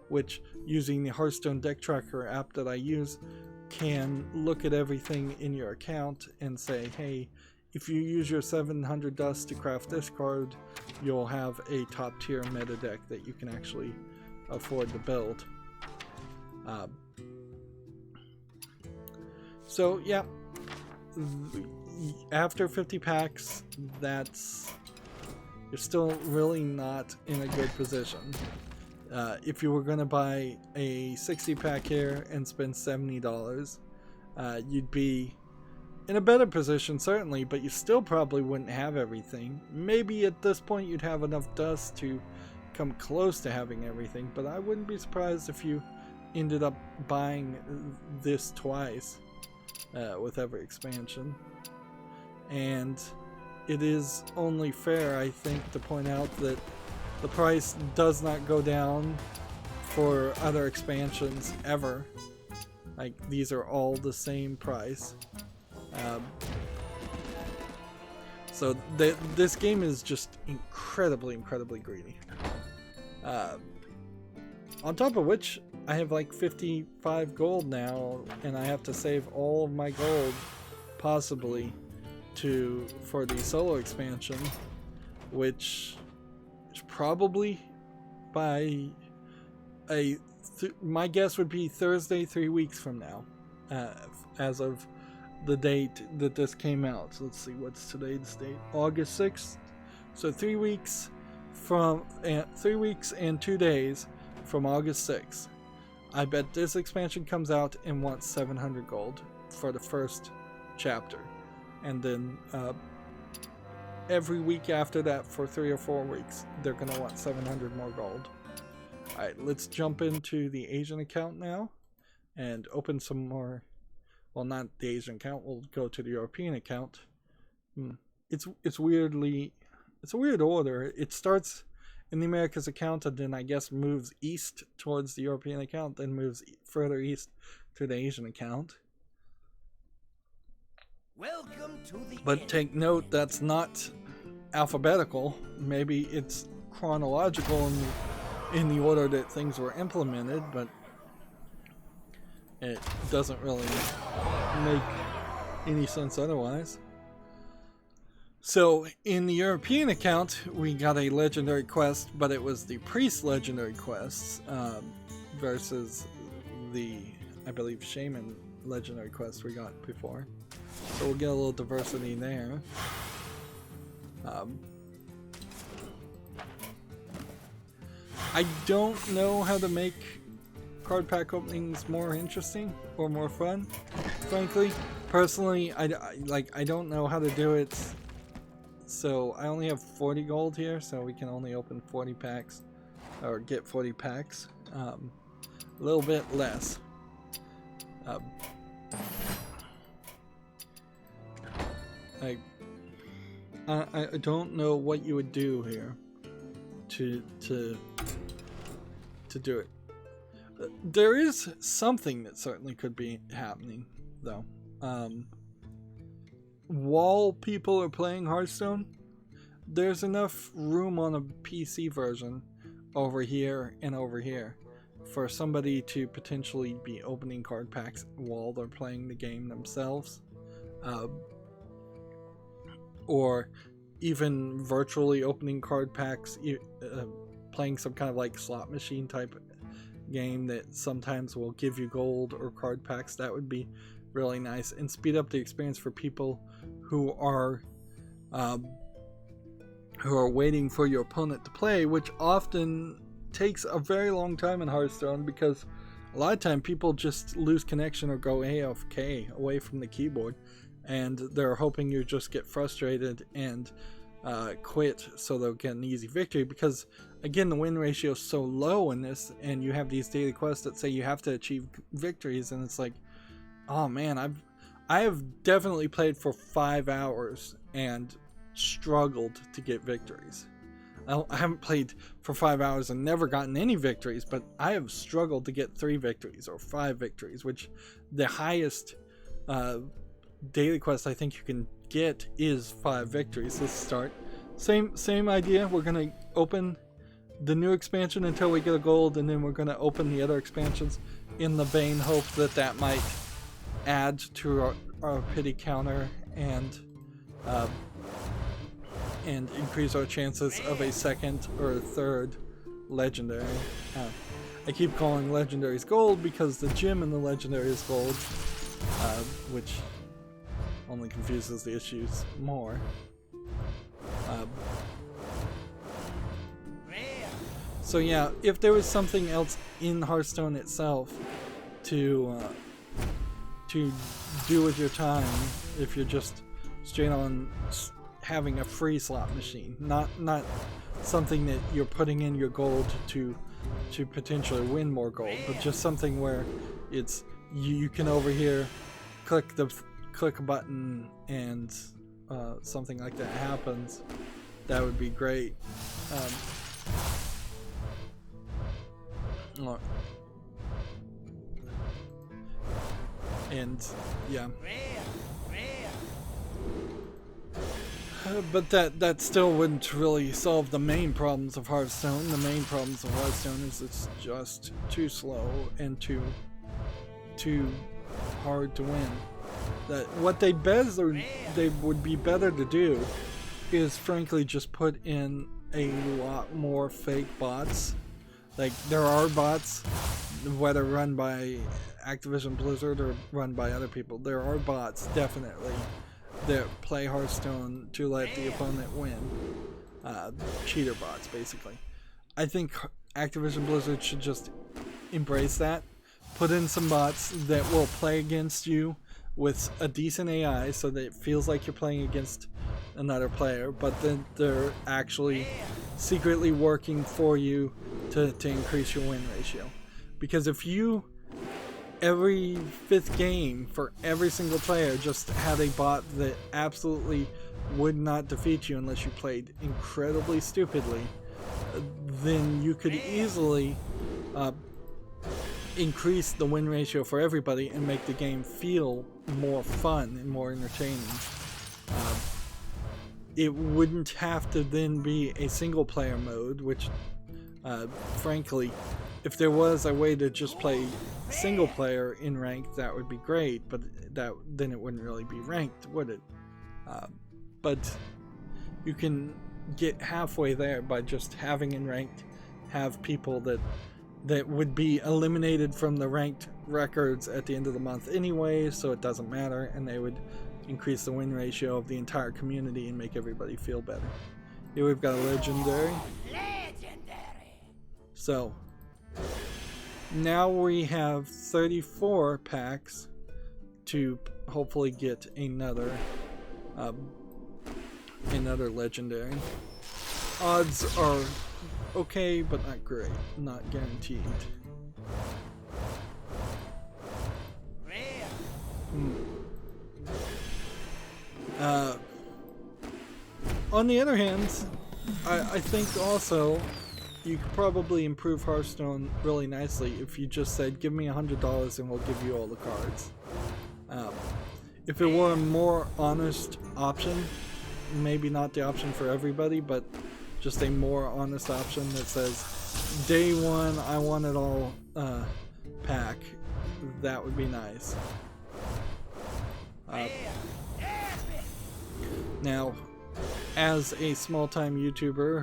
Speaker 1: which, using the Hearthstone deck tracker app that I use, can look at everything in your account and say, hey, if you use your 700 dust to craft this card, you'll have a top tier meta deck that you can actually afford to build. So yeah, after 50 packs, you're still really not in a good position. If you were going to buy a 60 pack here and spend $70, you'd be in a better position, certainly, but you still probably wouldn't have everything. Maybe at this point you'd have enough dust to come close to having everything, but I wouldn't be surprised if you ended up buying this twice with every expansion. And it is only fair, I think, to point out that the price does not go down for other expansions ever. Like, these are all the same price. So this game is just incredibly greedy. On top of which, I have like 55 gold now, and I have to save all of my gold, possibly, for the solo expansion, which is probably by my guess would be Thursday 3 weeks from now, as of the date that this came out. So let's see, what's today's date? August 6th. So 3 weeks from 3 weeks and 2 days from August 6th. I bet this expansion comes out and wants 700 gold for the first chapter. And then every week after that for 3 or 4 weeks, they're going to want 700 more gold. Alright, let's jump into the Asian account now and open some more. Well, not the Asian account, we'll go to the European account. It's a weird order. It starts in the Americas account and then I guess moves east towards the European account, then moves further east to the Asian account.
Speaker 2: Welcome to the
Speaker 1: But take note, that's not alphabetical. Maybe it's chronological in the order that things were implemented, but it doesn't really make any sense otherwise. So in the European account, we got a legendary quest, but it was the priest legendary quests versus the, I believe, shaman legendary quest we got before. So we'll get a little diversity there. I don't know how to make card pack openings more interesting or more fun, frankly. Personally, I don't know how to do it. So I only have 40 gold here, so we can only open 40 packs or get 40 packs. A little bit less. I don't know what you would do here to do it. There is something that certainly could be happening, though. While people are playing Hearthstone, there's enough room on a PC version over here and over here for somebody to potentially be opening card packs while they're playing the game themselves. Or even virtually opening card packs, playing some kind of like slot machine type game that sometimes will give you gold or card packs. That would be really nice and speed up the experience for people who are waiting for your opponent to play, which often takes a very long time in Hearthstone because a lot of time people just lose connection or go AFK away from the keyboard, and they're hoping you just get frustrated and quit so they'll get an easy victory, because again the win ratio is so low in this, and you have these daily quests that say you have to achieve victories, and it's like, oh man, I have definitely played for 5 hours and struggled to get victories. I haven't played for 5 hours and never gotten any victories, but I have struggled to get 3 victories or 5 victories, which the highest daily quest I think you can get is 5 victories. Let's start. Same idea. We're gonna open the new expansion until we get a gold, and then we're gonna open the other expansions in the vain hope that that might add to our pity counter and increase our chances of a second or a third legendary. I keep calling legendaries gold because the gem in the legendary is gold, which only confuses the issues more. So yeah, if there was something else in Hearthstone itself to do with your time, if you're just straight on having a free slot machine, not something that you're putting in your gold to potentially win more gold, but just something where it's you can over here click a button and something like that happens, that would be great. And yeah, but that still wouldn't really solve the main problems of Hearthstone. The main problems of Hearthstone is it's just too slow and too hard to win. That what they would be better to do is frankly just put in a lot more fake bots. Like, there are bots, whether run by Activision Blizzard or run by other people, there are bots definitely that play Hearthstone to let the opponent win. cheater bots, basically. I think Activision Blizzard should just embrace that. Put in some bots that will play against you with a decent AI so that it feels like you're playing against another player, but then they're actually secretly working for you to increase your win ratio. Because if you, every 5th game for every single player, just had a bot that absolutely would not defeat you unless you played incredibly stupidly, then you could easily increase the win ratio for everybody and make the game feel more fun and more entertaining. It wouldn't have to then be a single player mode, which frankly, if there was a way to just play single player in ranked, that would be great, but then it wouldn't really be ranked, would it? But you can get halfway there by just having in ranked, have people that would be eliminated from the ranked records at the end of the month anyway, so it doesn't matter, and they would increase the win ratio of the entire community and make everybody feel better. Here we've got a legendary. So now we have 34 packs to hopefully get another legendary. Odds are okay, but not great, not guaranteed. On the other hand, I think also you could probably improve Hearthstone really nicely if you just said, give me $100 and we'll give you all the cards. If it were a more honest option, maybe not the option for everybody, but just a more honest option that says, day one, I want it all pack, that would be nice. Now, as a small-time YouTuber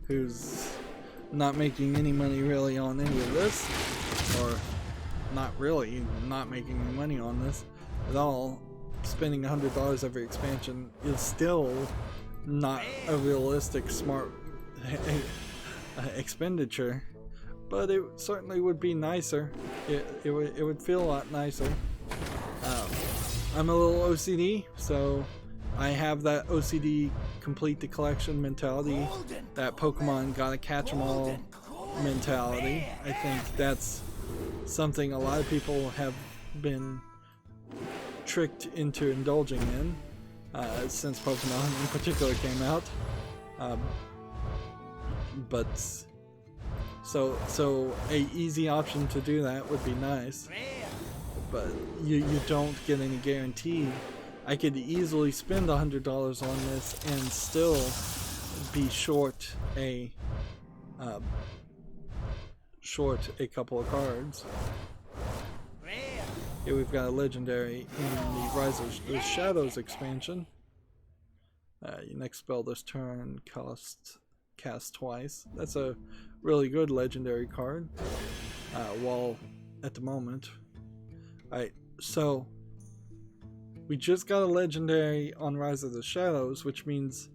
Speaker 1: who's not making any money really on any of this, or not really not making any money on this at all, spending $100 every expansion is still not a realistic, smart expenditure, but it certainly would be nicer. It would feel a lot nicer. I'm a little OCD, so I have that OCD complete the collection mentality, that Pokemon gotta catch 'em all mentality. I think that's something a lot of people have been tricked into indulging in since Pokemon in particular came out. But so a easy option to do that would be nice, but you don't get any guarantee. I could easily spend $100 on this and still be short a couple of cards. Here we've got a legendary in the Rise of the Shadows expansion. Your next spell this turn cast twice. That's a really good legendary card. While at the moment. Alright, so we just got a legendary on Rise of the Shadows, which means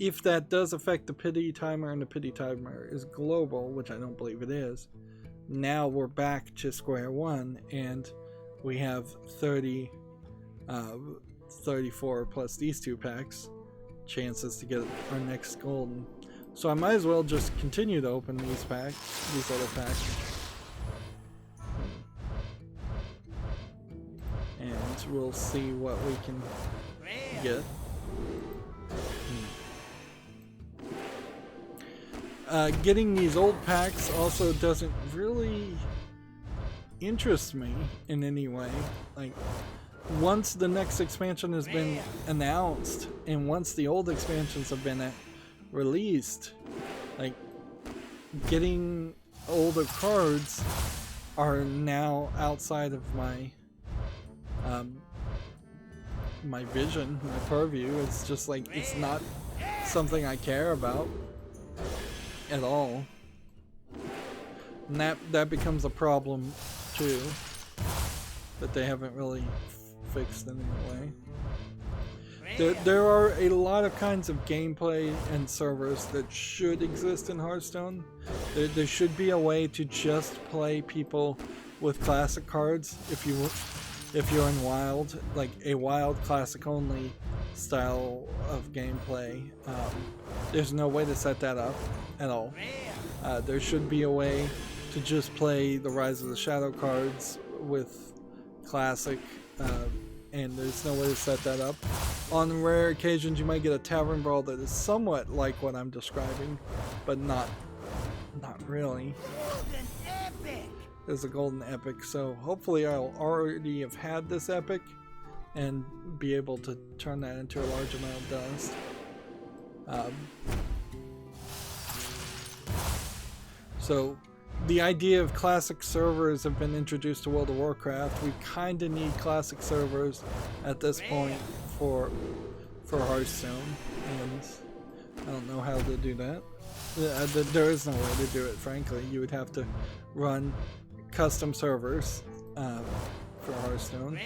Speaker 1: if that does affect the pity timer and the pity timer is global, which I don't believe it is, now we're back to square one and we have 34 plus these 2 packs chances to get our next golden. So I might as well just continue to open these other packs. And we'll see what we can get. Getting these old packs also doesn't really interest me in any way. Like, once the next expansion has been announced and once the old expansions have been released, like, getting older cards are now outside of my my vision, my purview. It's just like, it's not something I care about at all, and that becomes a problem too, that they haven't really fixed in any way. there are a lot of kinds of gameplay and servers that should exist in Hearthstone. There should be a way to just play people with classic cards if you're in wild, like a wild classic only style of gameplay. There's no way to set that up at all. There should be a way to just play the Rise of the Shadow cards with classic, and there's no way to set that up. On rare occasions you might get a tavern brawl that is somewhat like what I'm describing, but not really. There's a golden epic, so hopefully I'll already have had this epic and be able to turn that into a large amount of dust. So the idea of classic servers have been introduced to World of Warcraft. We kind of need classic servers at this point for Hearthstone, and I don't know how to do that. There is no way to do it, frankly. You would have to run custom servers for Hearthstone.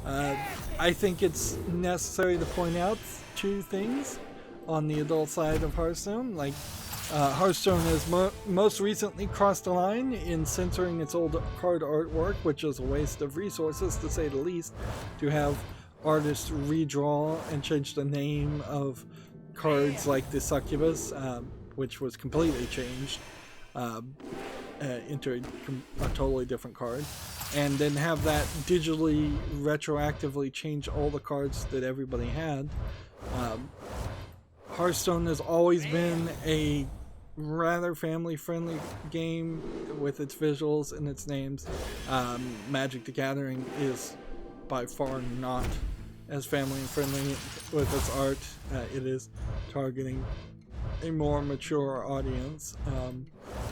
Speaker 1: I think it's necessary to point out two things on the adult side of Hearthstone. Like, Hearthstone has most recently crossed the line in censoring its old card artwork, which is a waste of resources, to say the least, to have artists redraw and change the name of cards like the Succubus, which was completely changed into a totally different card, and then have that digitally retroactively change all the cards that everybody had. Hearthstone has always been a rather family-friendly game with its visuals and its names. Magic the Gathering is by far not as family-friendly with its art. It is targeting a more mature audience,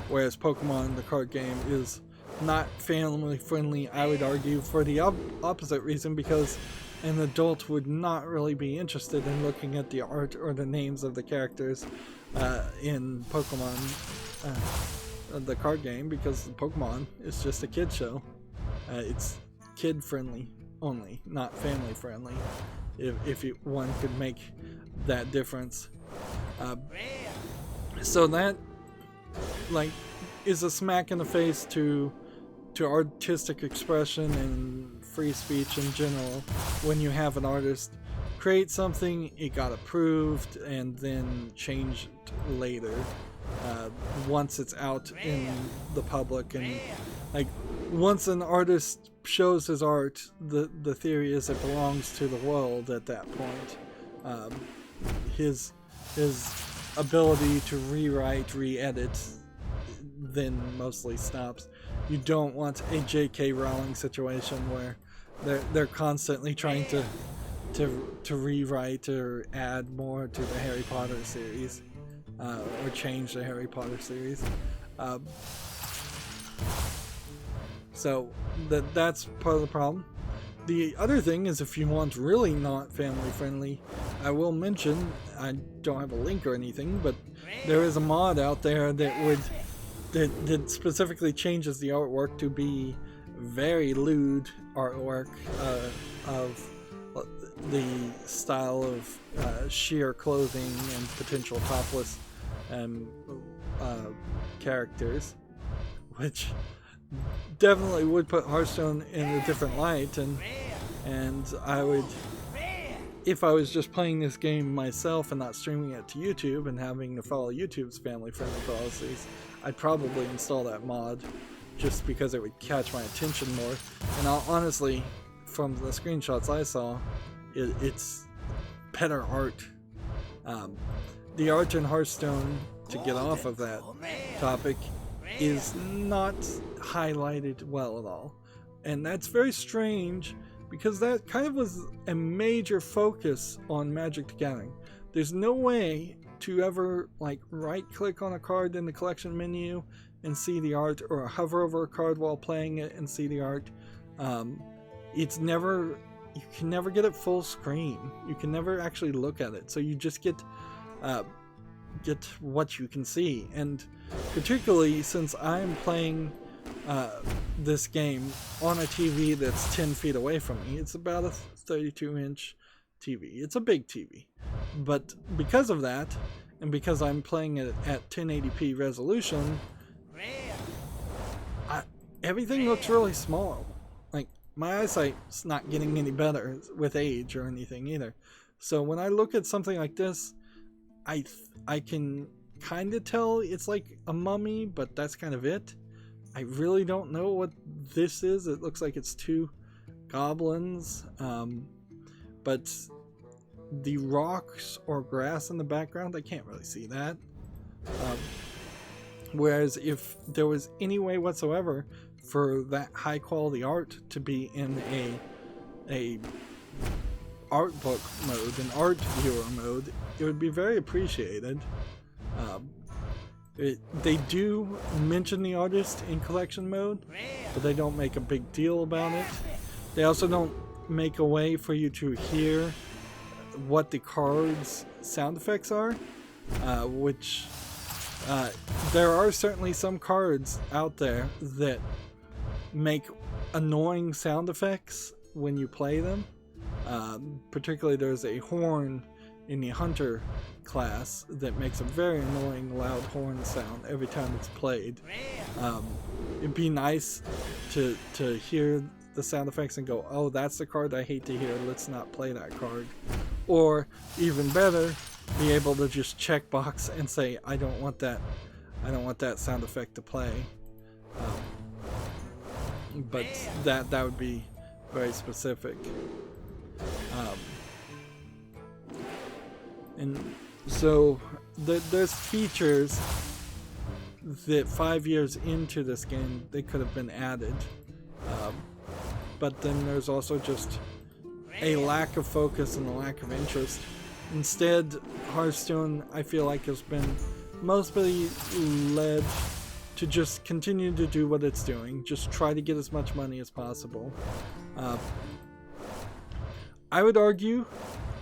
Speaker 1: whereas Pokemon, the card game, is not family-friendly, I would argue, for the opposite reason, because an adult would not really be interested in looking at the art or the names of the characters in Pokemon, the card game, because Pokemon is just a kid show. It's kid-friendly only, not family-friendly, if one could make that difference. So that, like, is a smack in the face to artistic expression and free speech in general. When you have an artist create something, it got approved, and then changed later once it's out in the public. And like, once an artist shows his art, the theory is it belongs to the world at that point. His ability to rewrite, re-edit, then mostly stops. You don't want a J.K. Rowling situation where they're constantly trying to rewrite or add more to the Harry Potter series, or change the Harry Potter series. So that's part of the problem. The other thing is, if you want really not family friendly, I will mention, I don't have a link or anything, but there is a mod out there that specifically changes the artwork to be very lewd artwork of the style of sheer clothing and potential topless characters, which definitely would put Hearthstone in a different light, and I would, if I was just playing this game myself and not streaming it to YouTube and having to follow YouTube's family-friendly policies, I'd probably install that mod just because it would catch my attention more. And honestly, from the screenshots I saw, it's better art. The art in Hearthstone, to get off of that topic, is not highlighted well at all. And that's very strange, because that kind of was a major focus on Magic the Gathering. There's no way to ever, like, right-click on a card in the collection menu and see the art, or hover over a card while playing it and see the art. It's never, you can never get it full screen. You can never actually look at it. So you just get what you can see. And particularly since I'm playing this game on a TV that's 10 feet away from me. It's about a 32-inch TV. It's a big TV. But because of that, and because I'm playing it at 1080p resolution, everything looks really small. Like, my eyesight's not getting any better with age or anything either. So when I look at something like this, I can kind of tell it's like a mummy, but that's kind of it. I really don't know what this is. It looks like it's two goblins, but the rocks or grass in the background, I can't really see that. Whereas if there was any way whatsoever for that high quality art to be in a art book mode, an art viewer mode, it would be very appreciated. They do mention the artist in collection mode, but they don't make a big deal about it. They also don't make a way for you to hear what the cards' sound effects are, which there are certainly some cards out there that make annoying sound effects when you play them. Particularly there's a horn in the hunter class that makes a very annoying loud horn sound every time it's played. It'd be nice to hear the sound effects and go, oh, that's the card I hate to hear, let's not play that card. Or even better, be able to just checkbox and say, I don't want that sound effect to play. But that would be very specific. And so there's features that 5 years into this game they could have been added, but then there's also just a lack of focus and a lack of interest. Instead, Hearthstone, I feel like, has been mostly led to just continue to do what it's doing, just try to get as much money as possible. I would argue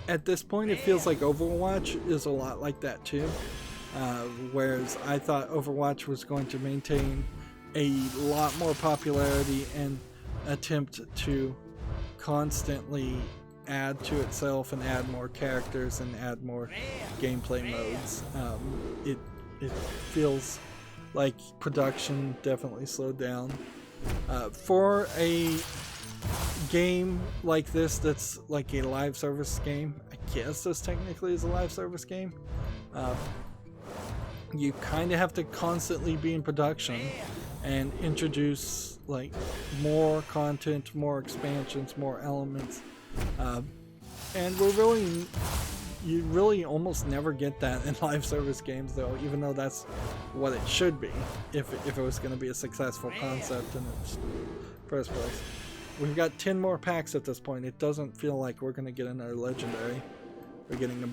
Speaker 1: at this point it feels like Overwatch is a lot like that too, whereas I thought Overwatch was going to maintain a lot more popularity and attempt to constantly add to itself and add more characters and add more gameplay modes. It feels like production definitely slowed down. For a game like this that's like a live service game, I guess this technically is a live service game, you kind of have to constantly be in production and introduce like more content, more expansions, more elements, and you really almost never get that in live service games, though, even though that's what it should be if it was going to be a successful concept in its first place. We've got 10 more packs at this point. It doesn't feel like we're going to get another legendary. We're getting a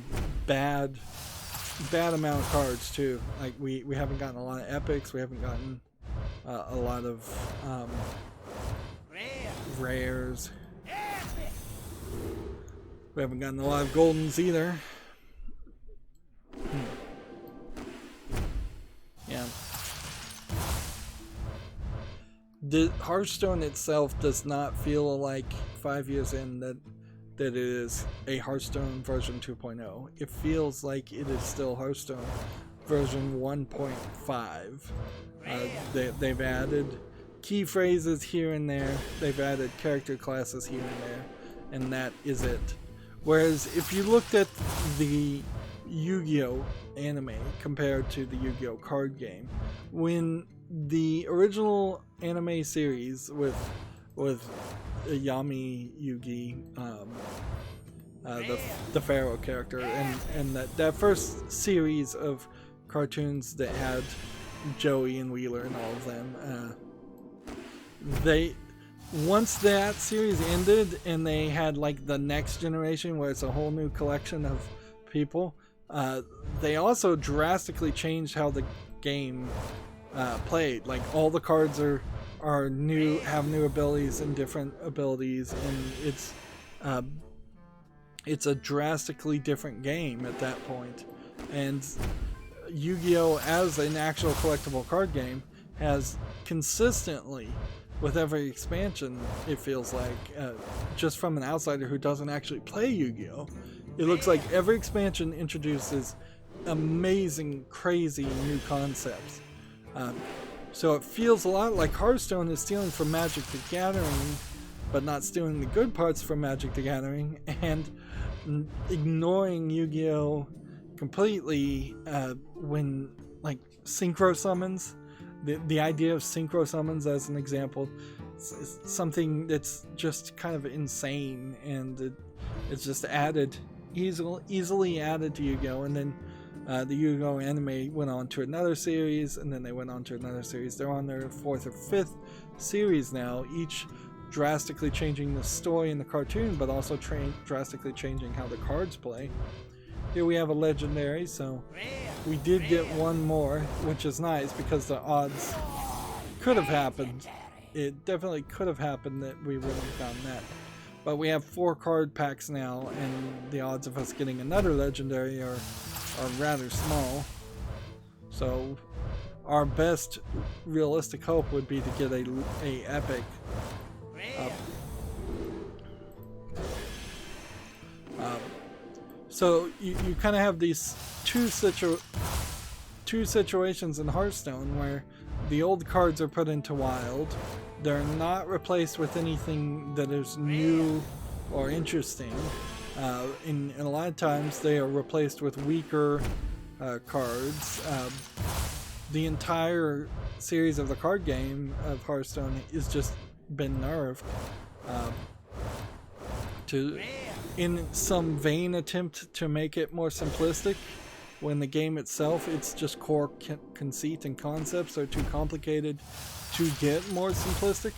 Speaker 1: bad amount of cards too. Like we haven't gotten a lot of epics. We haven't gotten a lot of rares. We haven't gotten a lot of goldens either. Yeah. The Hearthstone itself does not feel like 5 years in that it is a Hearthstone version 2.0. It feels like it is still Hearthstone version 1.5. They've added key phrases here and there. They've added character classes here and there, and that is it. Whereas if you looked at the Yu-Gi-Oh anime compared to the Yu-Gi-Oh card game, when the original anime series with Yami Yugi, the Pharaoh character, and that first series of cartoons that had Joey and Wheeler and all of them, once that series ended and they had like the next generation where it's a whole new collection of people, they also drastically changed how the game played. Like all the cards are new, have new abilities and different abilities, and it's a drastically different game at that point. And Yu-Gi-Oh as an actual collectible card game has consistently, with every expansion, it feels like, just from an outsider who doesn't actually play Yu-Gi-Oh! It looks like every expansion introduces amazing, crazy new concepts. So it feels a lot like Hearthstone is stealing from Magic the Gathering, but not stealing the good parts from Magic the Gathering, and ignoring Yu-Gi-Oh! Completely when, like, synchro summons. The idea of synchro summons, as an example, is something that's just kind of insane, and it's just added, easily added to Yu-Gi-Oh! And then the Yu-Gi-Oh! Anime went on to another series, and then they went on to another series. They're on their 4th or 5th series now, each drastically changing the story in the cartoon, but also drastically changing how the cards play. Here we have a legendary, so we did get one more, which is nice because the odds could have happened. It definitely could have happened that we would have found that. But we have 4 card packs now, and the odds of us getting another legendary are rather small. So our best realistic hope would be to get a epic. So you kind of have these two situations in Hearthstone where the old cards are put into wild. They're not replaced with anything that is new or interesting. And a lot of times they are replaced with weaker cards. The entire series of the card game of Hearthstone has just been nerfed in some vain attempt to make it more simplistic, when the game itself, its just core conceit and concepts are too complicated to get more simplistic.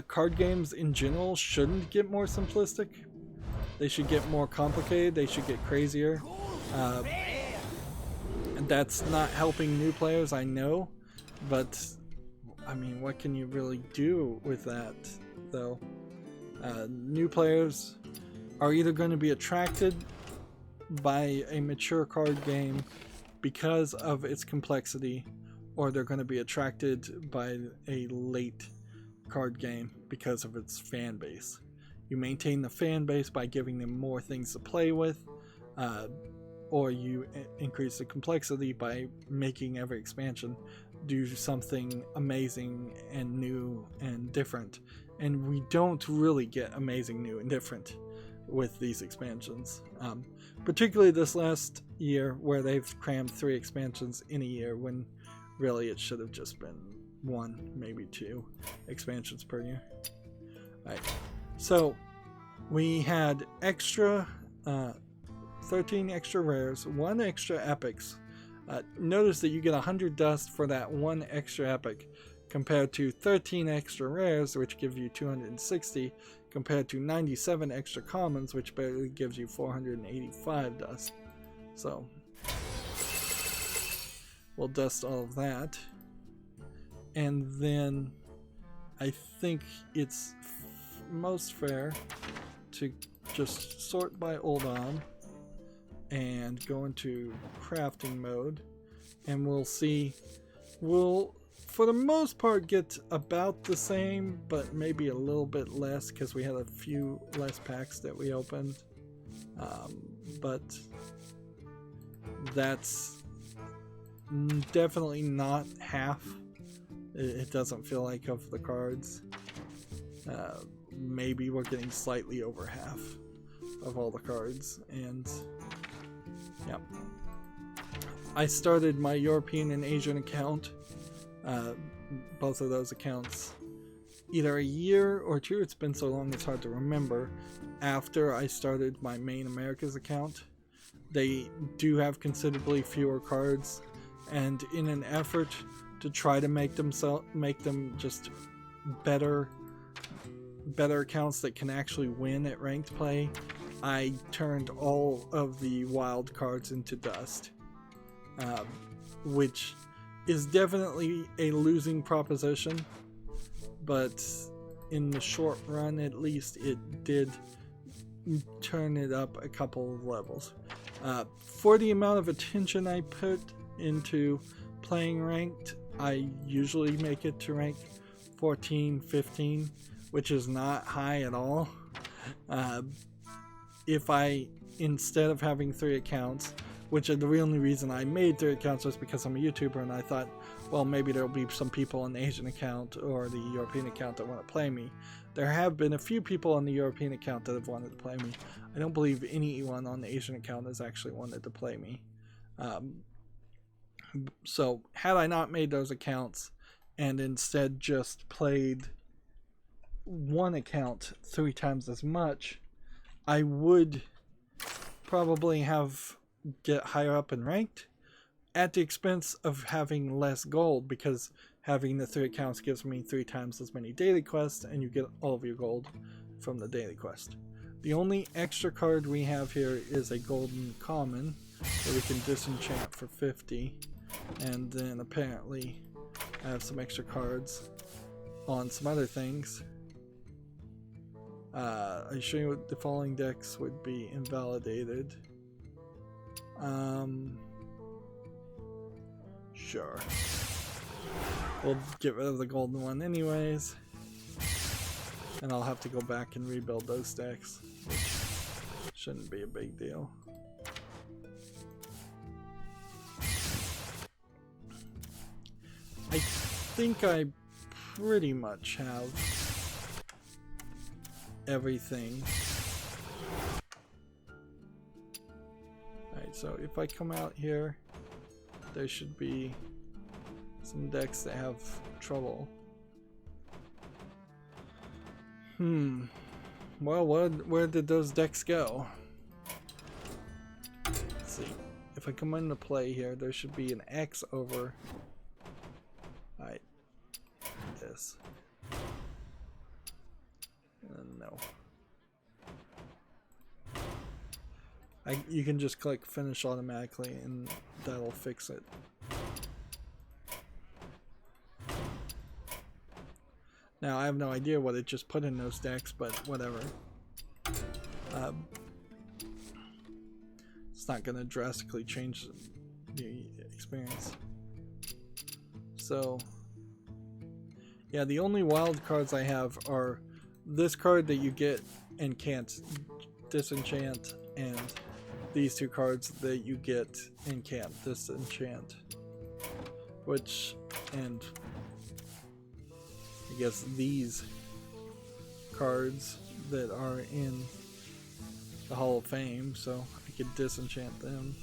Speaker 1: Card games in general shouldn't get more simplistic. They should get more complicated, they should get crazier. And that's not helping new players, I know, but I mean, what can you really do with that, though? New players are either going to be attracted by a mature card game because of its complexity, or they're going to be attracted by a late card game because of its fan base. You maintain the fan base by giving them more things to play with, or you increase the complexity by making every expansion do something amazing and new and different. And we don't really get amazing, new, and different with these expansions. Particularly this last year, where they've crammed 3 expansions in a year, when really it should have just been 1, maybe 2 expansions per year. Alright, so we had 13 extra rares, 1 extra epics. Notice that you get 100 dust for that 1 extra epic, compared to 13 extra rares, which give you 260, compared to 97 extra commons, which barely gives you 485 dust. So we'll dust all of that, and then I think it's most fair to just sort by Uldum and go into crafting mode, and we'll see. We'll, for the most part, get about the same, but maybe a little bit less because we had a few less packs that we opened. But that's definitely not half. It doesn't feel like of the cards. Maybe we're getting slightly over half of all the cards, and yeah. I started my European and Asian account, both of those accounts, either a year or 2, it's been so long it's hard to remember, after I started my main Americas account. They do have considerably fewer cards, and in an effort to try to make them just better accounts that can actually win at ranked play, I turned all of the wild cards into dust, which is definitely a losing proposition, but in the short run at least it did turn it up a couple of levels. For the amount of attention I put into playing ranked, I usually make it to rank 14, 15, which is not high at all. If I, instead of having 3 accounts, which is the only reason I made 3 accounts was because I'm a YouTuber and I thought, well, maybe there'll be some people on the Asian account or the European account that want to play me. There have been a few people on the European account that have wanted to play me. I don't believe anyone on the Asian account has actually wanted to play me. So had I not made those accounts and instead just played one account 3 times as much, I would probably get higher up in ranked at the expense of having less gold, because having the 3 accounts gives me 3 times as many daily quests and you get all of your gold from the daily quest. The only extra card we have here is a golden common that we can disenchant for 50, and then apparently I have some extra cards on some other things. I show you what the following decks would be invalidated. Sure. We'll get rid of the golden one anyways. And I'll have to go back and rebuild those decks, which shouldn't be a big deal. I think I pretty much have everything. Alright, so if I come out here, there should be some decks that have trouble. Well, where did those decks go? Let's see. If I come into play here, there should be an X over. Alright. This. No. You can just click finish automatically and that'll fix it. Now I have no idea what it just put in those decks, but whatever. It's not going to drastically change the experience. So yeah, the only wild cards I have are this card that you get and can't disenchant, and these 2 cards that you get and can't disenchant. And I guess these cards that are in the Hall of Fame, so I could disenchant them.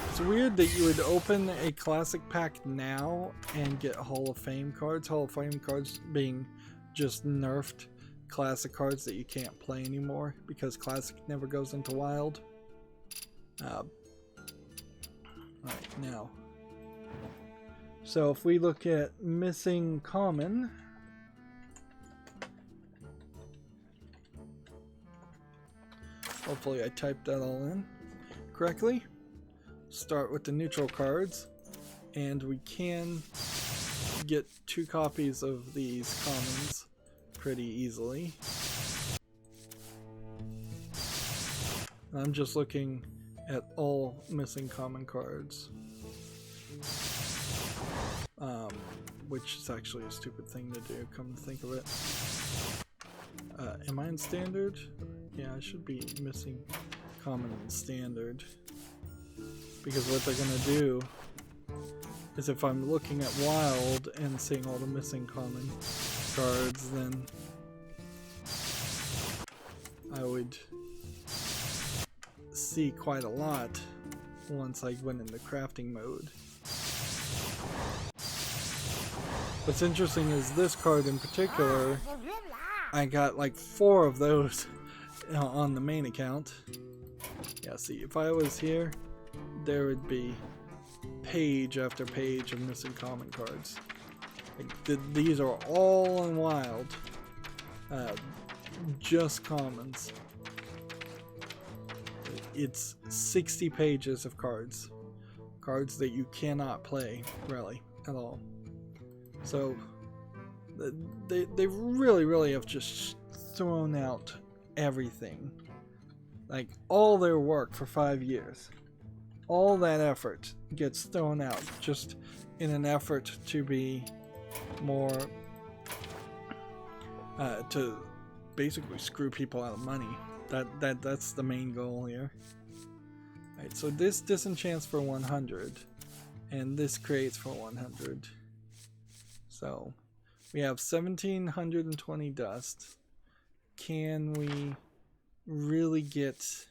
Speaker 1: It's weird that you would open a classic pack now and get Hall of Fame cards. Hall of Fame cards being just nerfed classic cards that you can't play anymore because classic never goes into wild. Right now. So if we look at missing common, hopefully I typed that all in correctly. Start with the neutral cards, and we can get 2 copies of these commons pretty easily. I'm just looking at all missing common cards, which is actually a stupid thing to do, come to think of it. Am I in standard? Yeah, I should be missing common and standard. Because what they're going to do is if I'm looking at wild and seeing all the missing common cards, then I would see quite a lot once I went into crafting mode. What's interesting is this card in particular, I got like 4 of those on the main account. Yeah, see, if I was here, there would be page after page of missing common cards. Like, these are all in wild, just commons. It's 60 pages of cards that you cannot play really at all. So they really have just thrown out everything. Like all their work for 5 years. All that effort gets thrown out just in an effort to be more to basically screw people out of money. That's the main goal here. Alright, so this disenchants for 100 and this creates for 100. So we have 1720 dust. Can we really get...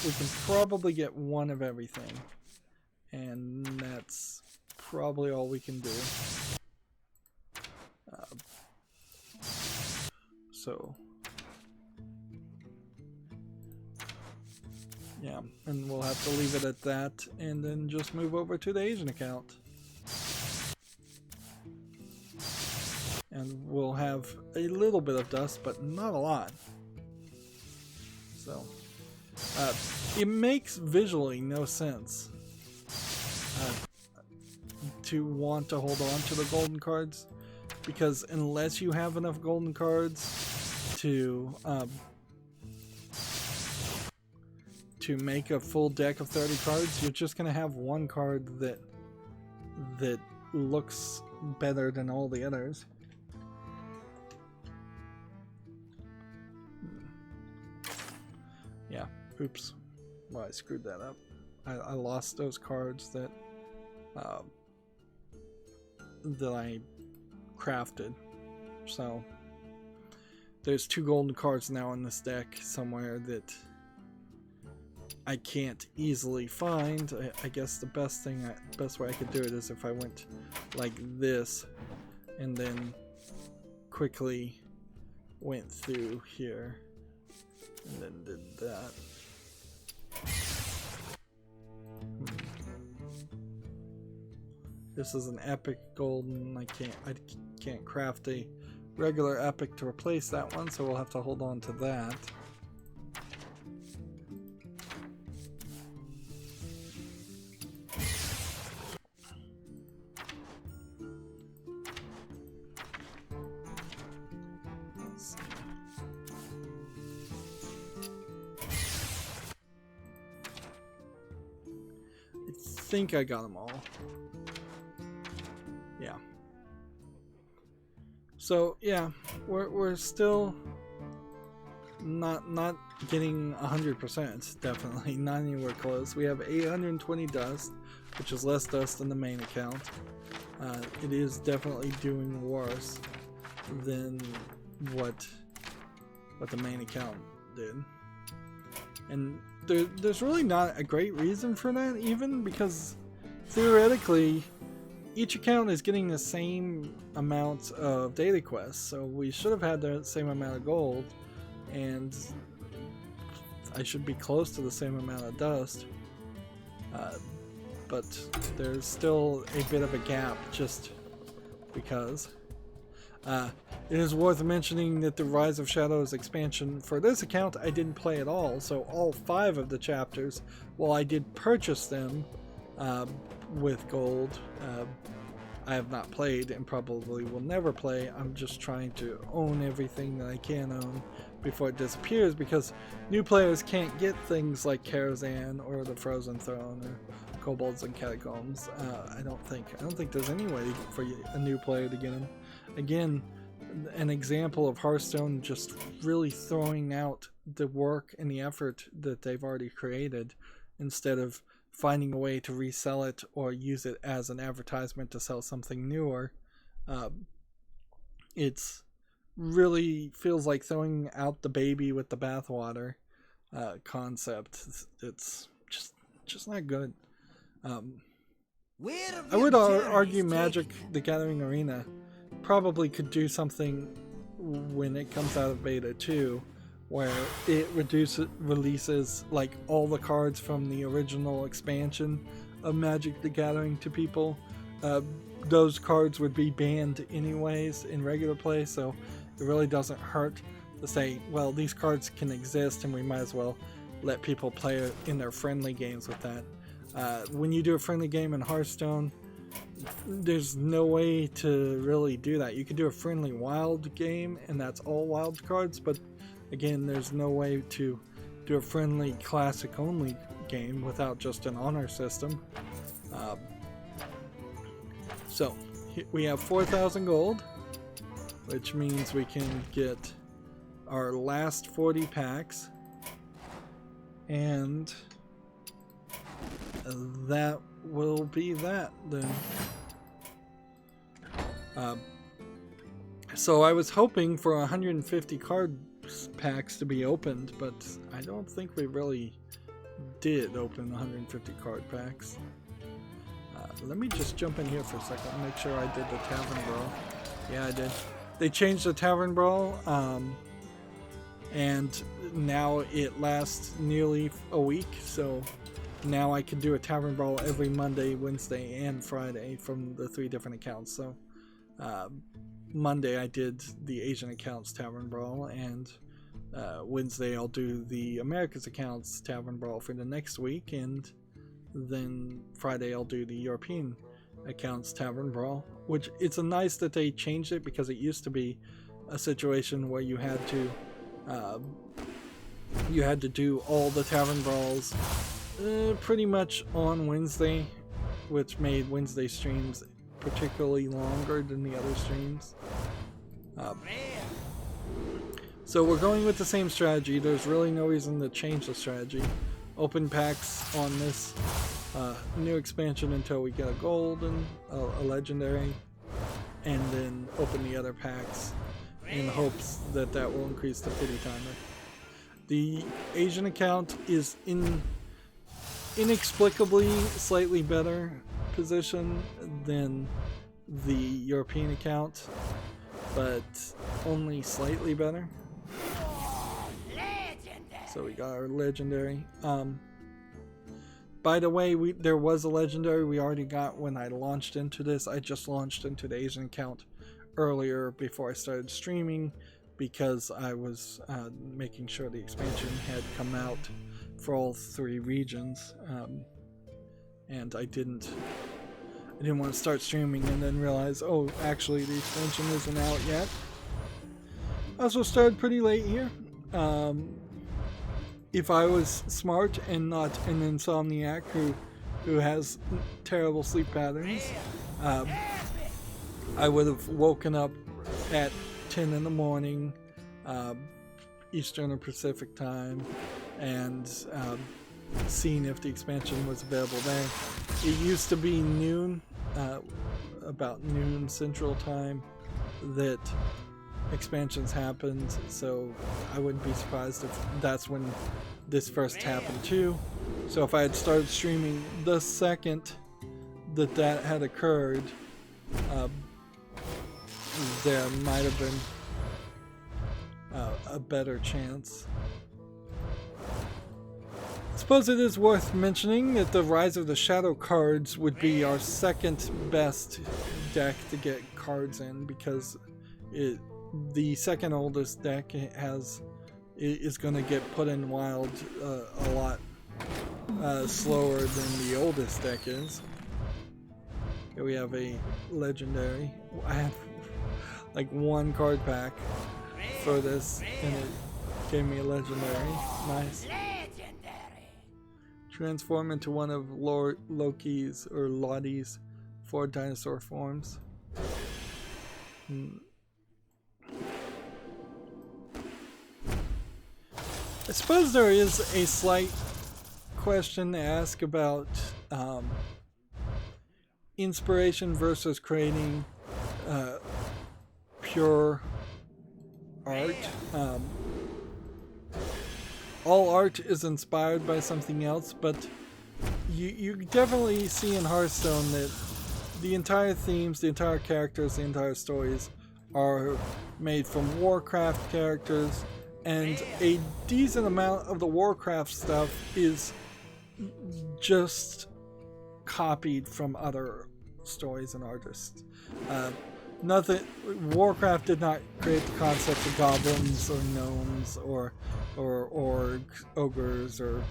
Speaker 1: We can probably get one of everything, and that's probably all we can do. So yeah, and we'll have to leave it at that and then just move over to the Asian account. And we'll have a little bit of dust, but not a lot. So it makes visually no sense to want to hold on to the golden cards, because unless you have enough golden cards to make a full deck of 30 cards, you're just gonna have one card that looks better than all the others. Yeah, oops. Well, I screwed that up. I lost those cards that I crafted. So there's 2 golden cards now in this deck somewhere that I can't easily find. I guess the best way I could do it is if I went like this and then quickly went through here and then did that. This is an epic golden. I can't craft a regular epic to replace that one, so we'll have to hold on to that. I think I got them all. Yeah. So yeah, we're still not getting 100%. Definitely not anywhere close. We have 820 dust, which is less dust than the main account. It is definitely doing worse than what the main account did. And there's really not a great reason for that, even, because theoretically each account is getting the same amount of daily quests, so we should have had the same amount of gold, and I should be close to the same amount of dust, but there's still a bit of a gap just because. It is worth mentioning that the Rise of Shadows expansion for this account I didn't play at all, so all 5 of the chapters, while I did purchase them with gold, I have not played and probably will never play. I'm just trying to own everything that I can own before it disappears, because new players can't get things like Karazhan or the Frozen Throne or Kobolds and Catacombs. I don't think there's any way for a new player to get them. Again, an example of Hearthstone just really throwing out the work and the effort that they've already created instead of finding a way to resell it or use it as an advertisement to sell something newer. It's really feels like throwing out the baby with the bathwater concept. It's just not good. I would argue Magic the Gathering Arena probably could do something when it comes out of beta 2, where it releases like all the cards from the original expansion of Magic the Gathering to people. Those cards would be banned anyways in regular play, so it really doesn't hurt to say, well, these cards can exist and we might as well let people play in their friendly games with that. When you do a friendly game in Hearthstone, there's no way to really do that. You could do a friendly wild game, and that's all wild cards, but again, there's no way to do a friendly classic only game without just an honor system. So we have 4,000 gold, which means we can get our last 40 packs, and that will be that then. So I was hoping for 150 card packs to be opened, but I don't think we really did open 150 card packs. Let me just jump in here for a second and make sure I did the Tavern Brawl. Yeah, I did. They changed the Tavern Brawl, and now it lasts nearly a week, so now I can do a Tavern Brawl every Monday, Wednesday, and Friday from the 3 different accounts. So Monday I did the Asian accounts Tavern Brawl, and Wednesday I'll do the Americas accounts Tavern Brawl for the next week, and then Friday I'll do the European accounts Tavern Brawl, which it's nice that they changed it, because it used to be a situation where you had to do all the Tavern Brawls pretty much on Wednesday, which made Wednesday streams particularly longer than the other streams. So we're going with the same strategy. There's really no reason to change the strategy. Open packs on this new expansion until we get a gold and a legendary, and then open the other packs in hopes that that will increase the pity timer. The Asian account is inexplicably slightly better position than the European account, but only slightly better. So we got our legendary. By the way, there was a legendary we already got when I launched into this. I just launched into the Asian account earlier before I started streaming, because I was making sure the expansion had come out for all 3 regions, and I didn't want to start streaming and then realize, oh, actually the expansion isn't out yet. I also started pretty late here. If I was smart and not an insomniac who has terrible sleep patterns, I would have woken up at 10 in the morning, Eastern or Pacific time, and seen if the expansion was available there. It used to be noon, about noon Central time, that expansions happened, so I wouldn't be surprised if that's when this first happened too. So if I had started streaming the second that had occurred, there might have been a better chance. I suppose it is worth mentioning that the Rise of the Shadow cards would be our second best deck to get cards in, because the second oldest deck is going to get put in wild a lot slower than the oldest deck is. Here we have a legendary. I have like 1 card pack for this, and it gave me a legendary. Nice. Transform into one of Loki's or Lottie's 4 dinosaur forms. I suppose there is a slight question to ask about inspiration versus creating pure art. All art is inspired by something else, but you definitely see in Hearthstone that the entire themes, the entire characters, the entire stories are made from Warcraft characters, and a decent amount of the Warcraft stuff is just copied from other stories and artists. Nothing. Warcraft did not create the concept of goblins or gnomes or orcs, ogres, or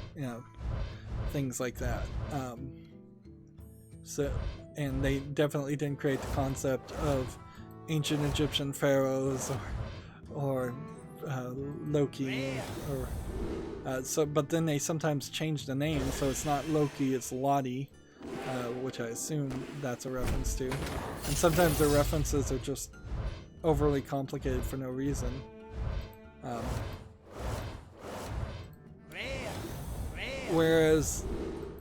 Speaker 1: things like that. and they definitely didn't create the concept of ancient Egyptian pharaohs or Loki or but then they sometimes change the name, so it's not Loki, it's Lottie, which I assume that's a reference to. And sometimes their references are just overly complicated for no reason. Whereas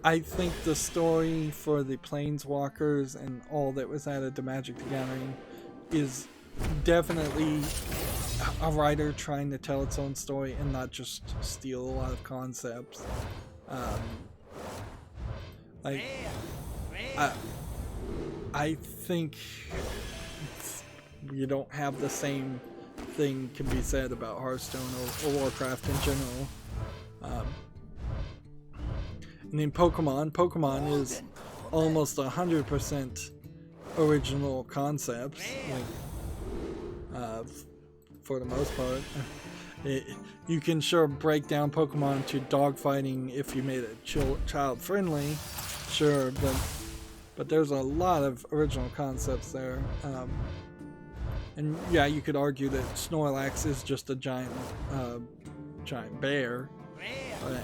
Speaker 1: I think the story for the Planeswalkers and all that was added to Magic the Gathering is definitely a writer trying to tell its own story and not just steal a lot of concepts. I think you don't have the same thing can be said about Hearthstone or Warcraft in general. And in Pokemon is almost 100% original concepts, for the most part. You can sure break down Pokemon to dogfighting if you made it child friendly, sure, but there's a lot of original concepts there. And yeah, you could argue that Snorlax is just a giant bear,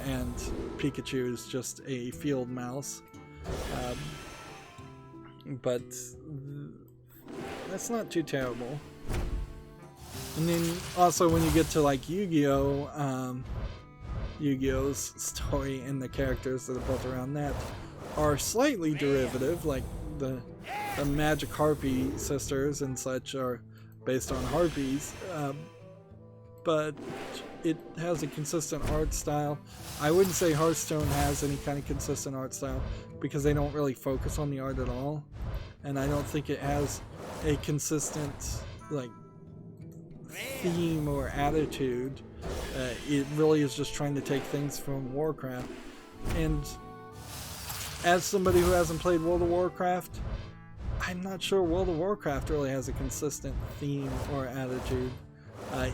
Speaker 1: and Pikachu is just a field mouse. But that's not too terrible. And then also when you get to like Yu-Gi-Oh! Yu-Gi-Oh's story and the characters that are built around that are slightly derivative, like the Magic Harpy sisters and such are based on harpies, but it has a consistent art style. I wouldn't say Hearthstone has any kind of consistent art style because they don't really focus on the art at all, and I don't think it has a consistent like theme or attitude. It really is just trying to take things from Warcraft, and as somebody who hasn't played World of Warcraft, I'm not sure World of Warcraft really has a consistent theme or attitude.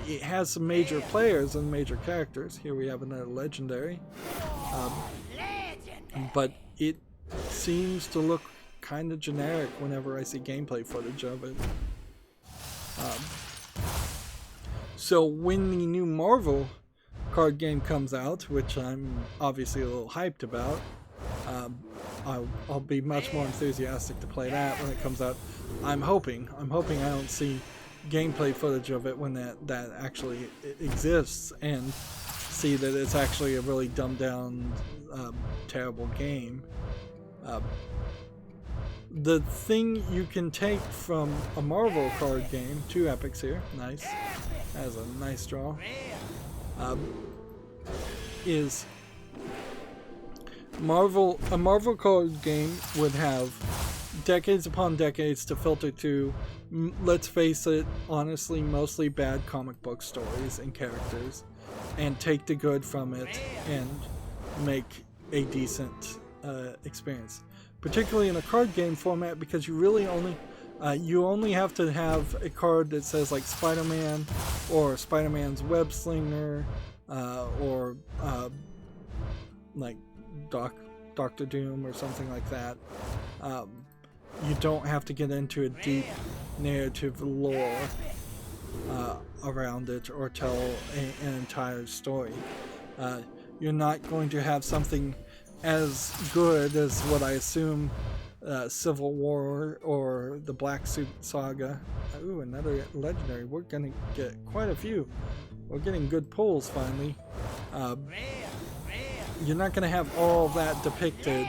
Speaker 1: It has some major players and major characters. Here we have another legendary. But it seems to look kind of generic whenever I see gameplay footage of it. So when the new Marvel card game comes out, which I'm obviously a little hyped about, I'll be much more enthusiastic to play that when it comes out. I'm hoping I don't see gameplay footage of it when that actually exists, and see that it's actually a really dumbed down, terrible game. The thing you can take from a Marvel card game, 2 epics here, nice, that is a nice draw, is a Marvel card game would have decades upon decades to filter to, let's face it, honestly, mostly bad comic book stories and characters, and take the good from it and make a decent experience. Particularly in a card game format, because you really only have to have a card that says like Spider-Man or Spider-Man's Web Slinger, or like Doctor Doom or something like that. You don't have to get into a deep narrative lore around it or tell an entire story. You're not going to have something as good as what I assume Civil War or the Black Suit Saga. Ooh, another legendary. We're gonna get quite a few. We're getting good pulls finally. You're not gonna have all that depicted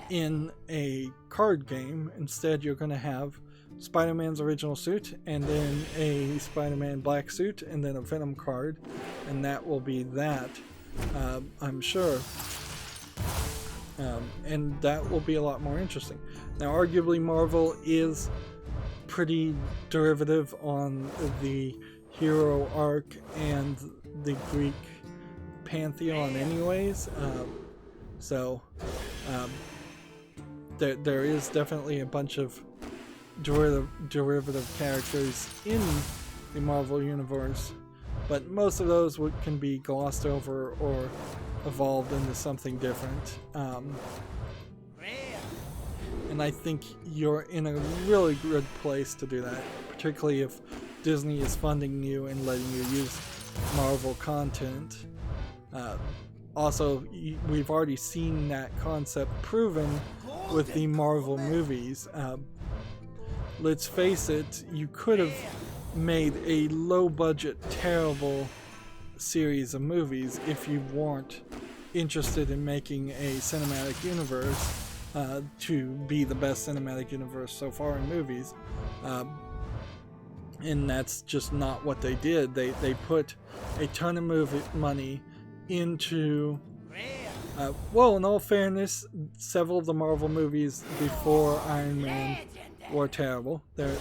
Speaker 1: in a card game. Instead, you're gonna have Spider-Man's original suit, and then a Spider-Man black suit, and then a Venom card, and that will be that, I'm sure. And that will be a lot more interesting. Now, arguably, Marvel is pretty derivative on the hero arc and the Greek pantheon anyways, so there is definitely a bunch of derivative characters in the Marvel universe, but most of those can be glossed over or evolved into something different. And and I think you're in a really good place to do that, particularly if Disney is funding you and letting you use Marvel content. Also, we've already seen that concept proven with the Marvel movies. Let's face it, you could have made a low-budget, terrible series of movies if you weren't interested in making a cinematic universe to be the best cinematic universe so far in movies. And that's just not what they did. They put a ton of money into well, in all fairness, several of the Marvel movies before Iron Man were terrible. There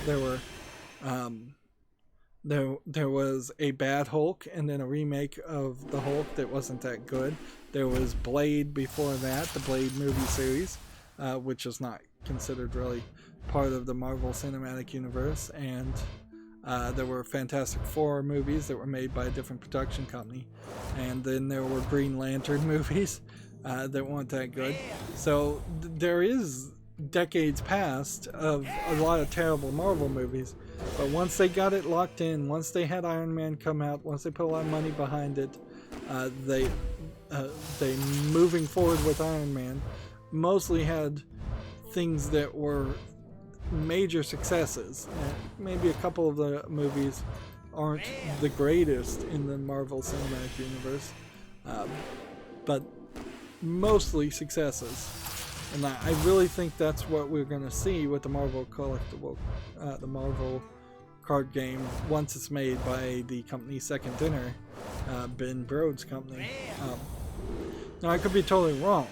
Speaker 1: was a bad Hulk and then a remake of the Hulk that wasn't that good. There was Blade before that, the Blade movie series, which is not considered really part of the Marvel Cinematic Universe, and there were Fantastic Four movies that were made by a different production company, and then there were Green Lantern movies that weren't that good. So there is decades past of a lot of terrible Marvel movies, but once they got it locked in, once they had Iron Man come out, once they put a lot of money behind it, they moving forward with Iron Man mostly had things that were major successes. Maybe a couple of the movies aren't the greatest in the Marvel Cinematic Universe, but mostly successes. And I really think that's what we're going to see with the Marvel collectible, the Marvel card game, once it's made by the company Second Dinner, Ben Brode's company. Now, I could be totally wrong.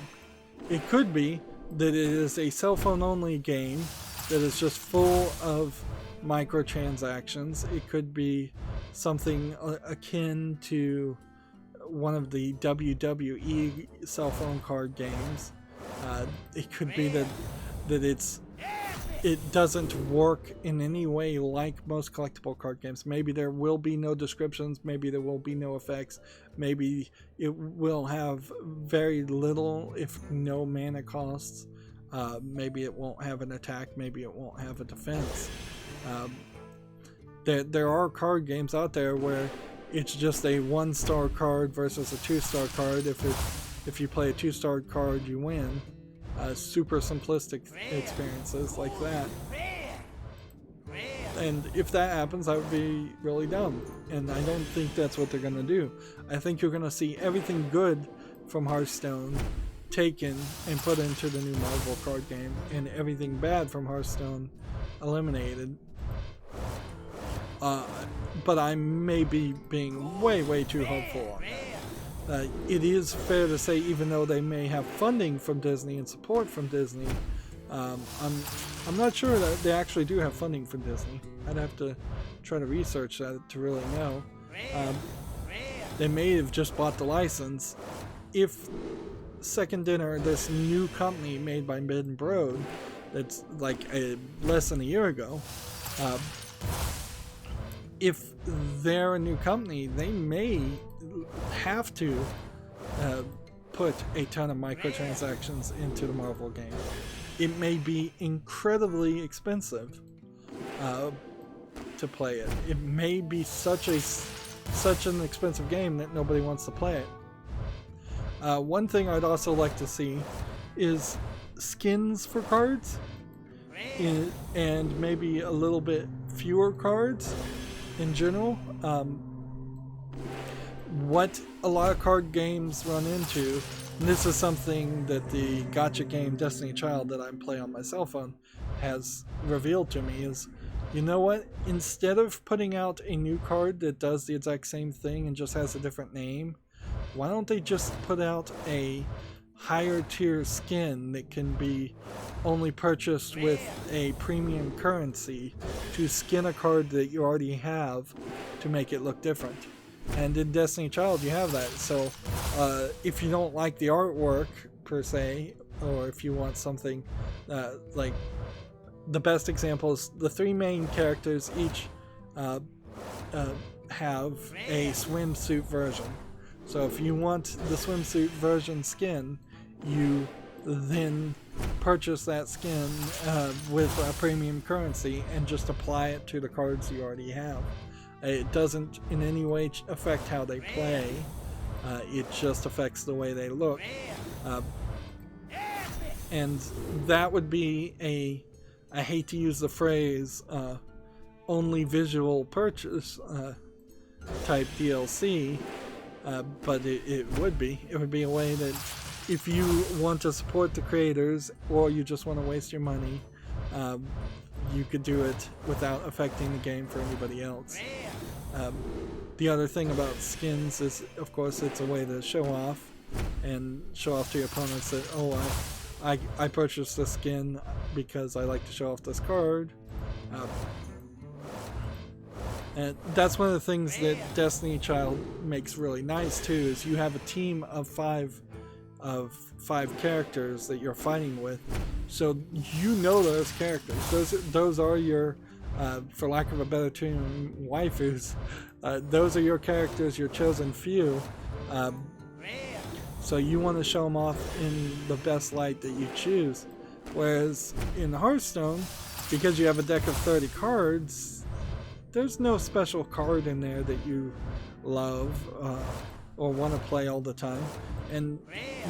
Speaker 1: It could be that it is a cell phone only game that is just full of microtransactions. It could be something akin to one of the WWE cell phone card games. It could be that it doesn't work in any way like most collectible card games. Maybe there will be no descriptions, maybe there will be no effects, maybe it will have very little, if no mana costs. Maybe it won't have an attack, maybe it won't have a defense. There are card games out there where it's just a 1-star card versus a 2-star card. If you play a 2-star card, you win. Super simplistic experiences like that. And if that happens, I would be really dumb. And I don't think that's what they're going to do. I think you're going to see everything good from Hearthstone taken and put into the new Marvel card game, and everything bad from Hearthstone eliminated. But I may be being way too hopeful on that. It is fair to say, even though they may have funding from Disney and support from Disney, I'm not sure that they actually do have funding from Disney. I'd have to try to research that to really know. They may have just bought the license. If Second Dinner, this new company made by Ben Brode, that's like less than a year ago, if they're a new company, they may have to put a ton of microtransactions into the Marvel game. It may be incredibly expensive to play it. It may be such an expensive game that nobody wants to play it. One thing I'd also like to see is skins for cards, and maybe a little bit fewer cards in general. What a lot of card games run into, and this is something that the gacha game Destiny Child that I play on my cell phone has revealed to me, is, you know what, instead of putting out a new card that does the exact same thing and just has a different name, why don't they just put out a higher tier skin that can be only purchased with a premium currency to skin a card that you already have to make it look different? And in Destiny Child you have that. So if you don't like the artwork per se, or if you want something like, the best example is the 3 main characters each have a swimsuit version. So if you want the swimsuit version skin, you then purchase that skin with a premium currency and just apply it to the cards you already have. It doesn't in any way affect how they play. It just affects the way they look. And that would be I hate to use the phrase, only visual purchase type DLC, but it would be. It would be a way that if you want to support the creators or you just want to waste your money, you could do it without affecting the game for anybody else. The other thing about skins is, of course, it's a way to show off and show off to your opponents that, oh, I purchased this skin because I like to show off this card. And that's one of the things that Destiny Child makes really nice too, is you have a team of five characters that you're fighting with, so you know those characters. Those are your, for lack of a better term, waifus. Those are your characters, your chosen few. So you want to show them off in the best light that you choose. Whereas in Hearthstone, because you have a deck of 30 cards, there's no special card in there that you love or want to play all the time. And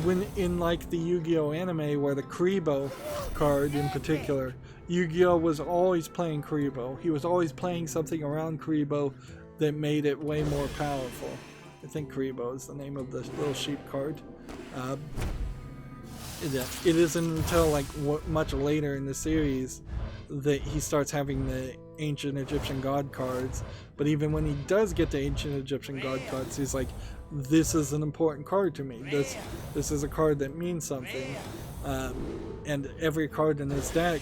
Speaker 1: when in like the Yu-Gi-Oh anime, where the Kuribo card in particular, Yu-Gi-Oh was always playing Kuribo. He was always playing something around Kuribo that made it way more powerful. I think Kuribo is the name of the little sheep card. It isn't until like much later in the series that he starts having the ancient Egyptian god cards. But even when he does get the ancient Egyptian god cards, he's like, this is an important card to me. This is a card that means something. And every card in his deck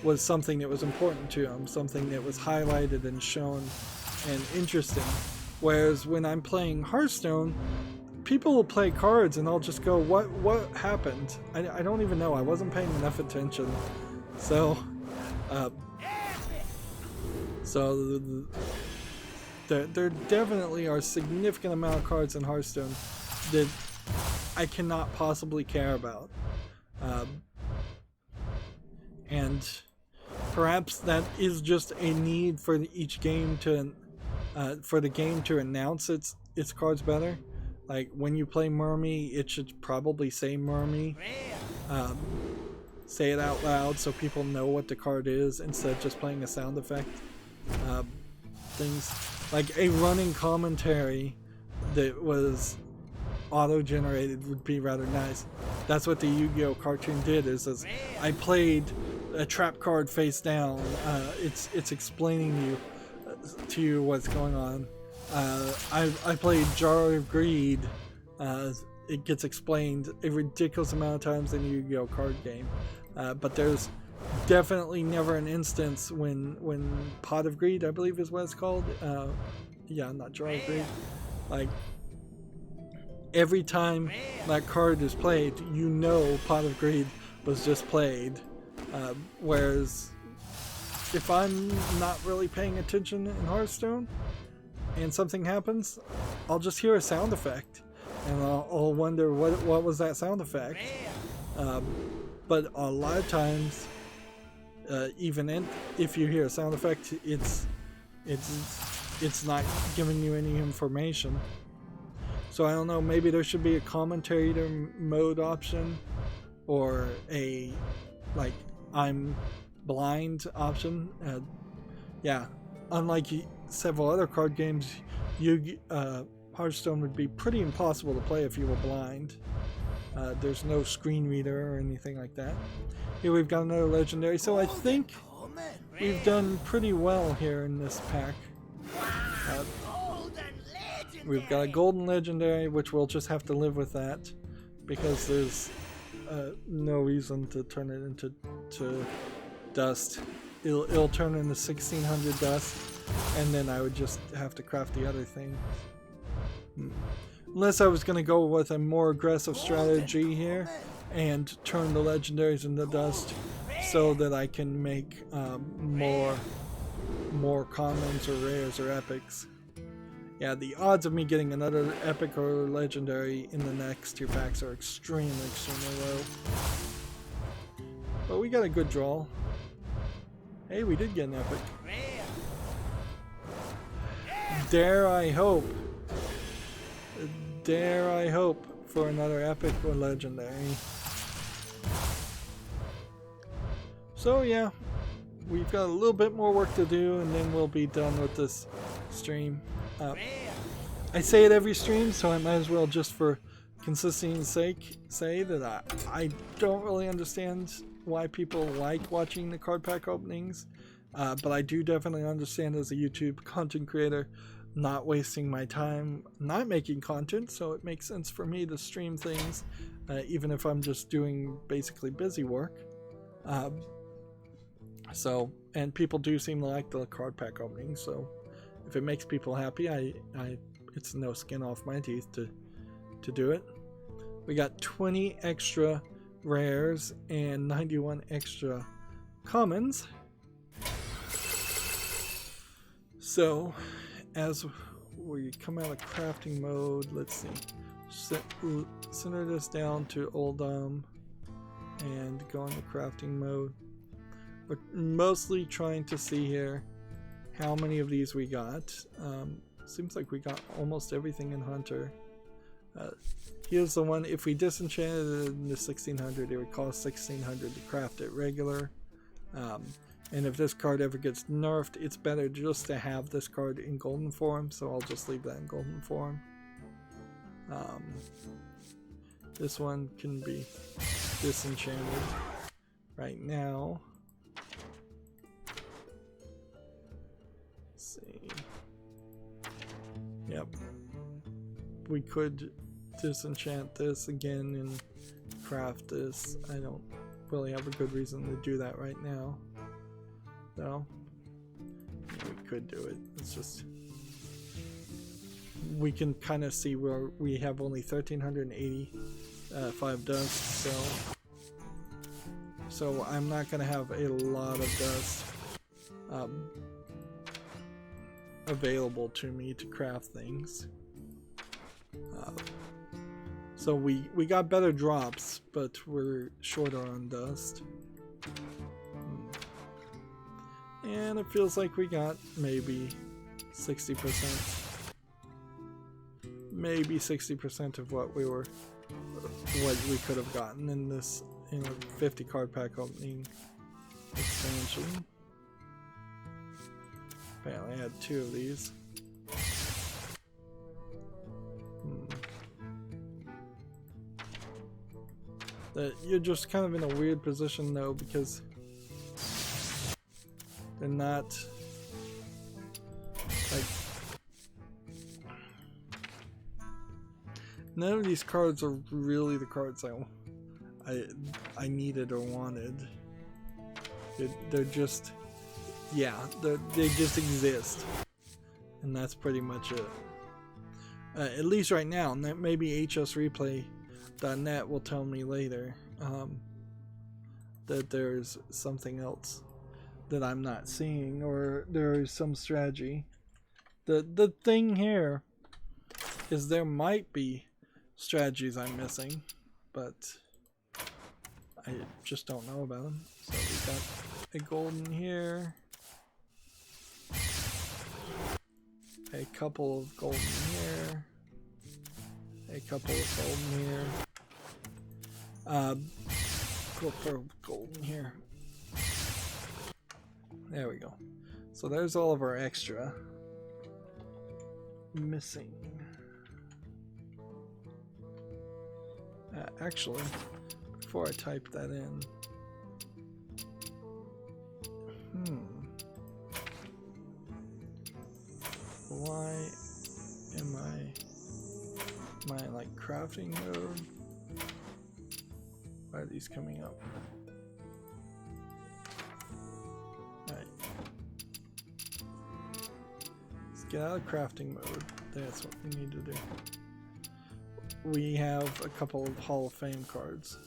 Speaker 1: was something that was important to him, something that was highlighted and shown and interesting. Whereas when I'm playing Hearthstone, people will play cards and I'll just go, what happened? I don't even know. I wasn't paying enough attention. So there definitely are significant amount of cards in Hearthstone that I cannot possibly care about. And perhaps that is just a need for each game to for the game to announce its cards better. Like when you play Mermy, it should probably say Mermy. Say it out loud so people know what the card is instead of just playing a sound effect. Things like a running commentary that was auto-generated would be rather nice. That's what the Yu-Gi-Oh cartoon did. Is I played a trap card face down. It's explaining to you what's going on. I played Jar of Greed. It gets explained a ridiculous amount of times in a Yu-Gi-Oh card game. But there's definitely never an instance when Pot of Greed, I believe is what it's called. Yeah, not Jar of Greed. Like, every time that card is played, you know Pot of Greed was just played. Whereas if I'm not really paying attention in Hearthstone and something happens, I'll just hear a sound effect and I'll wonder what was that sound effect. But a lot of times, even if you hear a sound effect, it's not giving you any information. So I don't know, maybe there should be a commentator mode option, or a like I'm blind option. Yeah, unlike several other card games, Hearthstone would be pretty impossible to play if you were blind. There's no screen reader or anything like that. Here we've got another legendary, so I think we've done pretty well here in this pack. We've got a golden legendary, which we'll just have to live with that, because there's no reason to turn it into dust. It'll turn into 1600 dust, and then I would just have to craft the other thing. Unless I was going to go with a more aggressive strategy here and turn the legendaries into dust so that I can make more commons or rares or epics. Yeah, the odds of me getting another epic or legendary in the next two packs are extremely low. But we got a good draw. Hey, we did get an epic. Dare I hope for another epic or legendary. So yeah, we've got a little bit more work to do and then we'll be done with this stream. I say it every stream, so I might as well, just for consistency's sake, say that I don't really understand why people like watching the card pack openings, but I do definitely understand as a YouTube content creator not wasting my time not making content, so it makes sense for me to stream things even if I'm just doing basically busy work. And people do seem to like the card pack openings, so if it makes people happy, it's no skin off my teeth to do it. We got 20 extra rares and 91 extra commons. So as we come out of crafting mode, let's see, center this down to Uldum and go into crafting mode. We're mostly trying to see here how many of these we got. Seems like we got almost everything in Hunter. Here's the one, if we disenchanted it in the 1600, it would cost 1600 to craft it regular. And if this card ever gets nerfed, it's better just to have this card in golden form, so I'll just leave that in golden form. This one can be disenchanted right now. Let's see. Yep. We could disenchant this again and craft this. I don't really have a good reason to do that right now. No. We could do it. It's just, we can kind of see where we have only 1385 dust, so I'm not going to have a lot of dust available to me to craft things. So we got better drops, but we're shorter on dust. And it feels like we got maybe 60%. Maybe 60% of what we could have gotten in this, 50 card pack opening expansion. Apparently I had 2 of these. That you're just kind of in a weird position though, because they're not like, none of these cards are really the cards I needed or wanted. They're just, yeah, they just exist, and that's pretty much it. At least right now, and that maybe hsreplay.net will tell me later that there's something else that I'm not seeing, or there is some strategy. The thing here is there might be strategies I'm missing, but I just don't know about them. So we got a golden here, a couple of golden here, a couple of golden here, go for golden here. There we go. So there's all of our extra. Missing. Actually, before I type that in, why am I like crafting mode? Why are these coming up? Alright. Let's get out of crafting mode. That's what we need to do. We have a couple of Hall of Fame cards.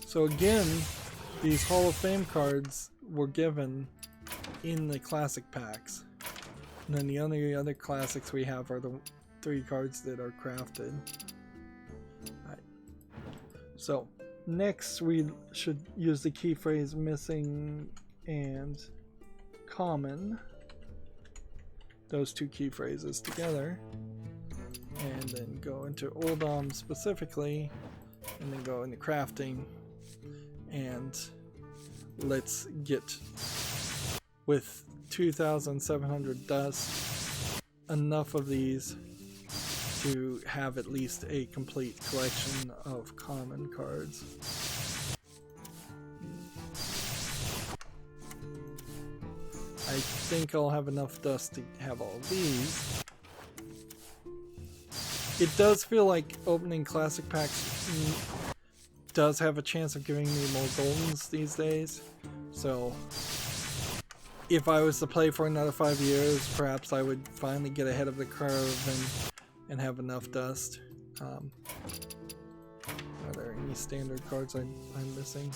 Speaker 1: So again, these Hall of Fame cards were given in the classic packs. And then the only other classics we have are 3 cards that are crafted. Alright. So next we should use the key phrase missing and common, those 2 key phrases together, and then go into Uldum specifically, and then go into crafting, and let's get, with 2,700 dust, enough of these to have at least a complete collection of common cards. I think I'll have enough dust to have all of these. It does feel like opening classic packs does have a chance of giving me more goldens these days. So if I was to play for another 5 years, perhaps I would finally get ahead of the curve and have enough dust. Are there any standard cards I'm missing?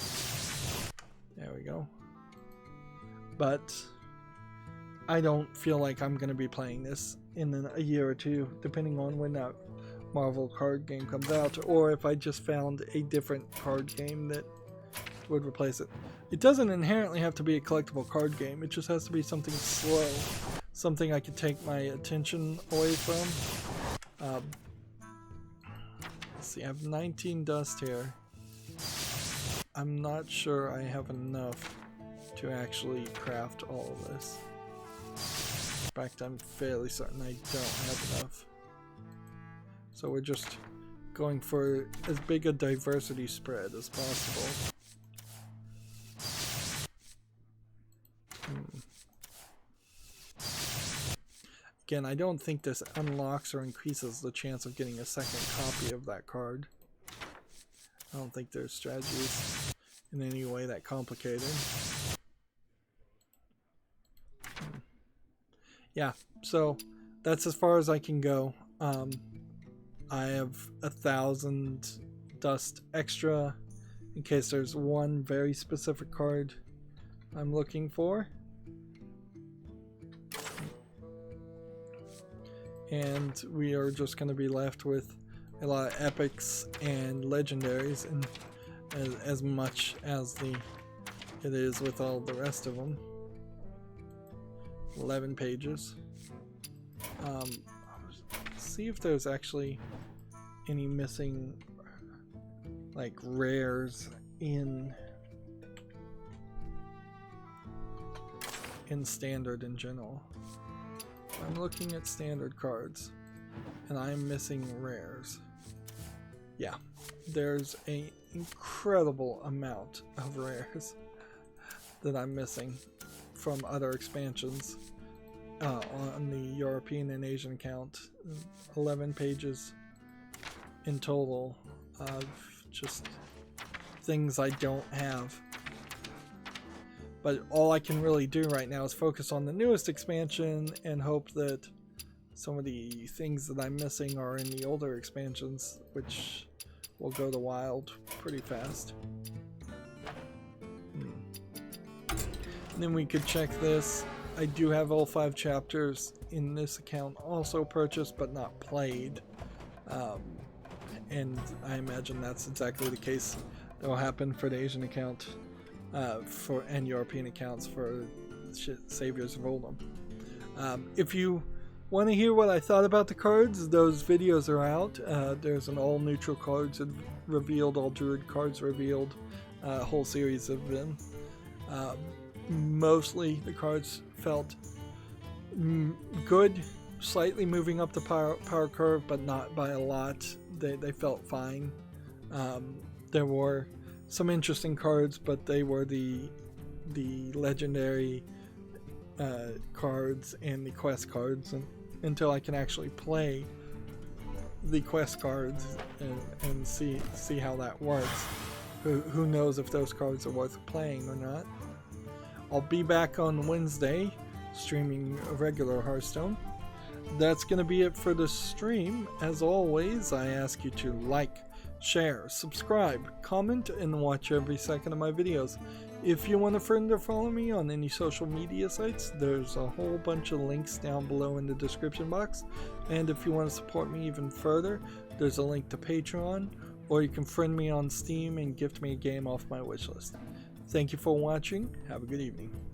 Speaker 1: There we go. But I don't feel like I'm going to be playing this in a year or two, depending on when that Marvel card game comes out, or if I just found a different card game that would replace it. It doesn't inherently have to be a collectible card game, it just has to be something slow, something I could take my attention away from. Let's see, I have 19 dust here. I'm not sure I have enough to actually craft all of this. In fact, I'm fairly certain I don't have enough. So we're just going for as big a diversity spread as possible. Again, I don't think this unlocks or increases the chance of getting a second copy of that card. I don't think there's strategies in any way that complicated. Yeah, so that's as far as I can go. I have 1,000 dust extra in case there's one very specific card I'm looking for. And we are just going to be left with a lot of epics and legendaries, and as much as it is with all the rest of them. 11 pages. See if there's actually any missing like rares in standard in general. I'm looking at standard cards and I'm missing rares. Yeah, there's an incredible amount of rares that I'm missing from other expansions on the European and Asian account. 11 pages in total of just things I don't have. But all I can really do right now is focus on the newest expansion and hope that some of the things that I'm missing are in the older expansions, which will go to wild pretty fast. And then we could check this. I do have all 5 chapters in this account also purchased but not played. And I imagine that's exactly the case that will happen for the Asian account and European accounts for Saviors of Uldum. If you want to hear what I thought about the cards, those videos are out. There's an all neutral cards revealed, all druid cards revealed, a whole series of them. Mostly the cards felt good, slightly moving up the power curve, but not by a lot. They felt fine. There were some interesting cards, but they were the legendary cards and the quest cards, and until I can actually play the quest cards and see how that works, who knows if those cards are worth playing or not. I'll be back on Wednesday streaming regular Hearthstone. That's going to be it for the stream. As always, I ask you to like, share, subscribe, comment, and watch every second of my videos. If you want a friend or follow me on any social media sites, there's a whole bunch of links down below in the description box. And if you want to support me even further, there's a link to Patreon, or you can friend me on Steam and gift me a game off my wishlist. Thank you for watching. Have a good evening.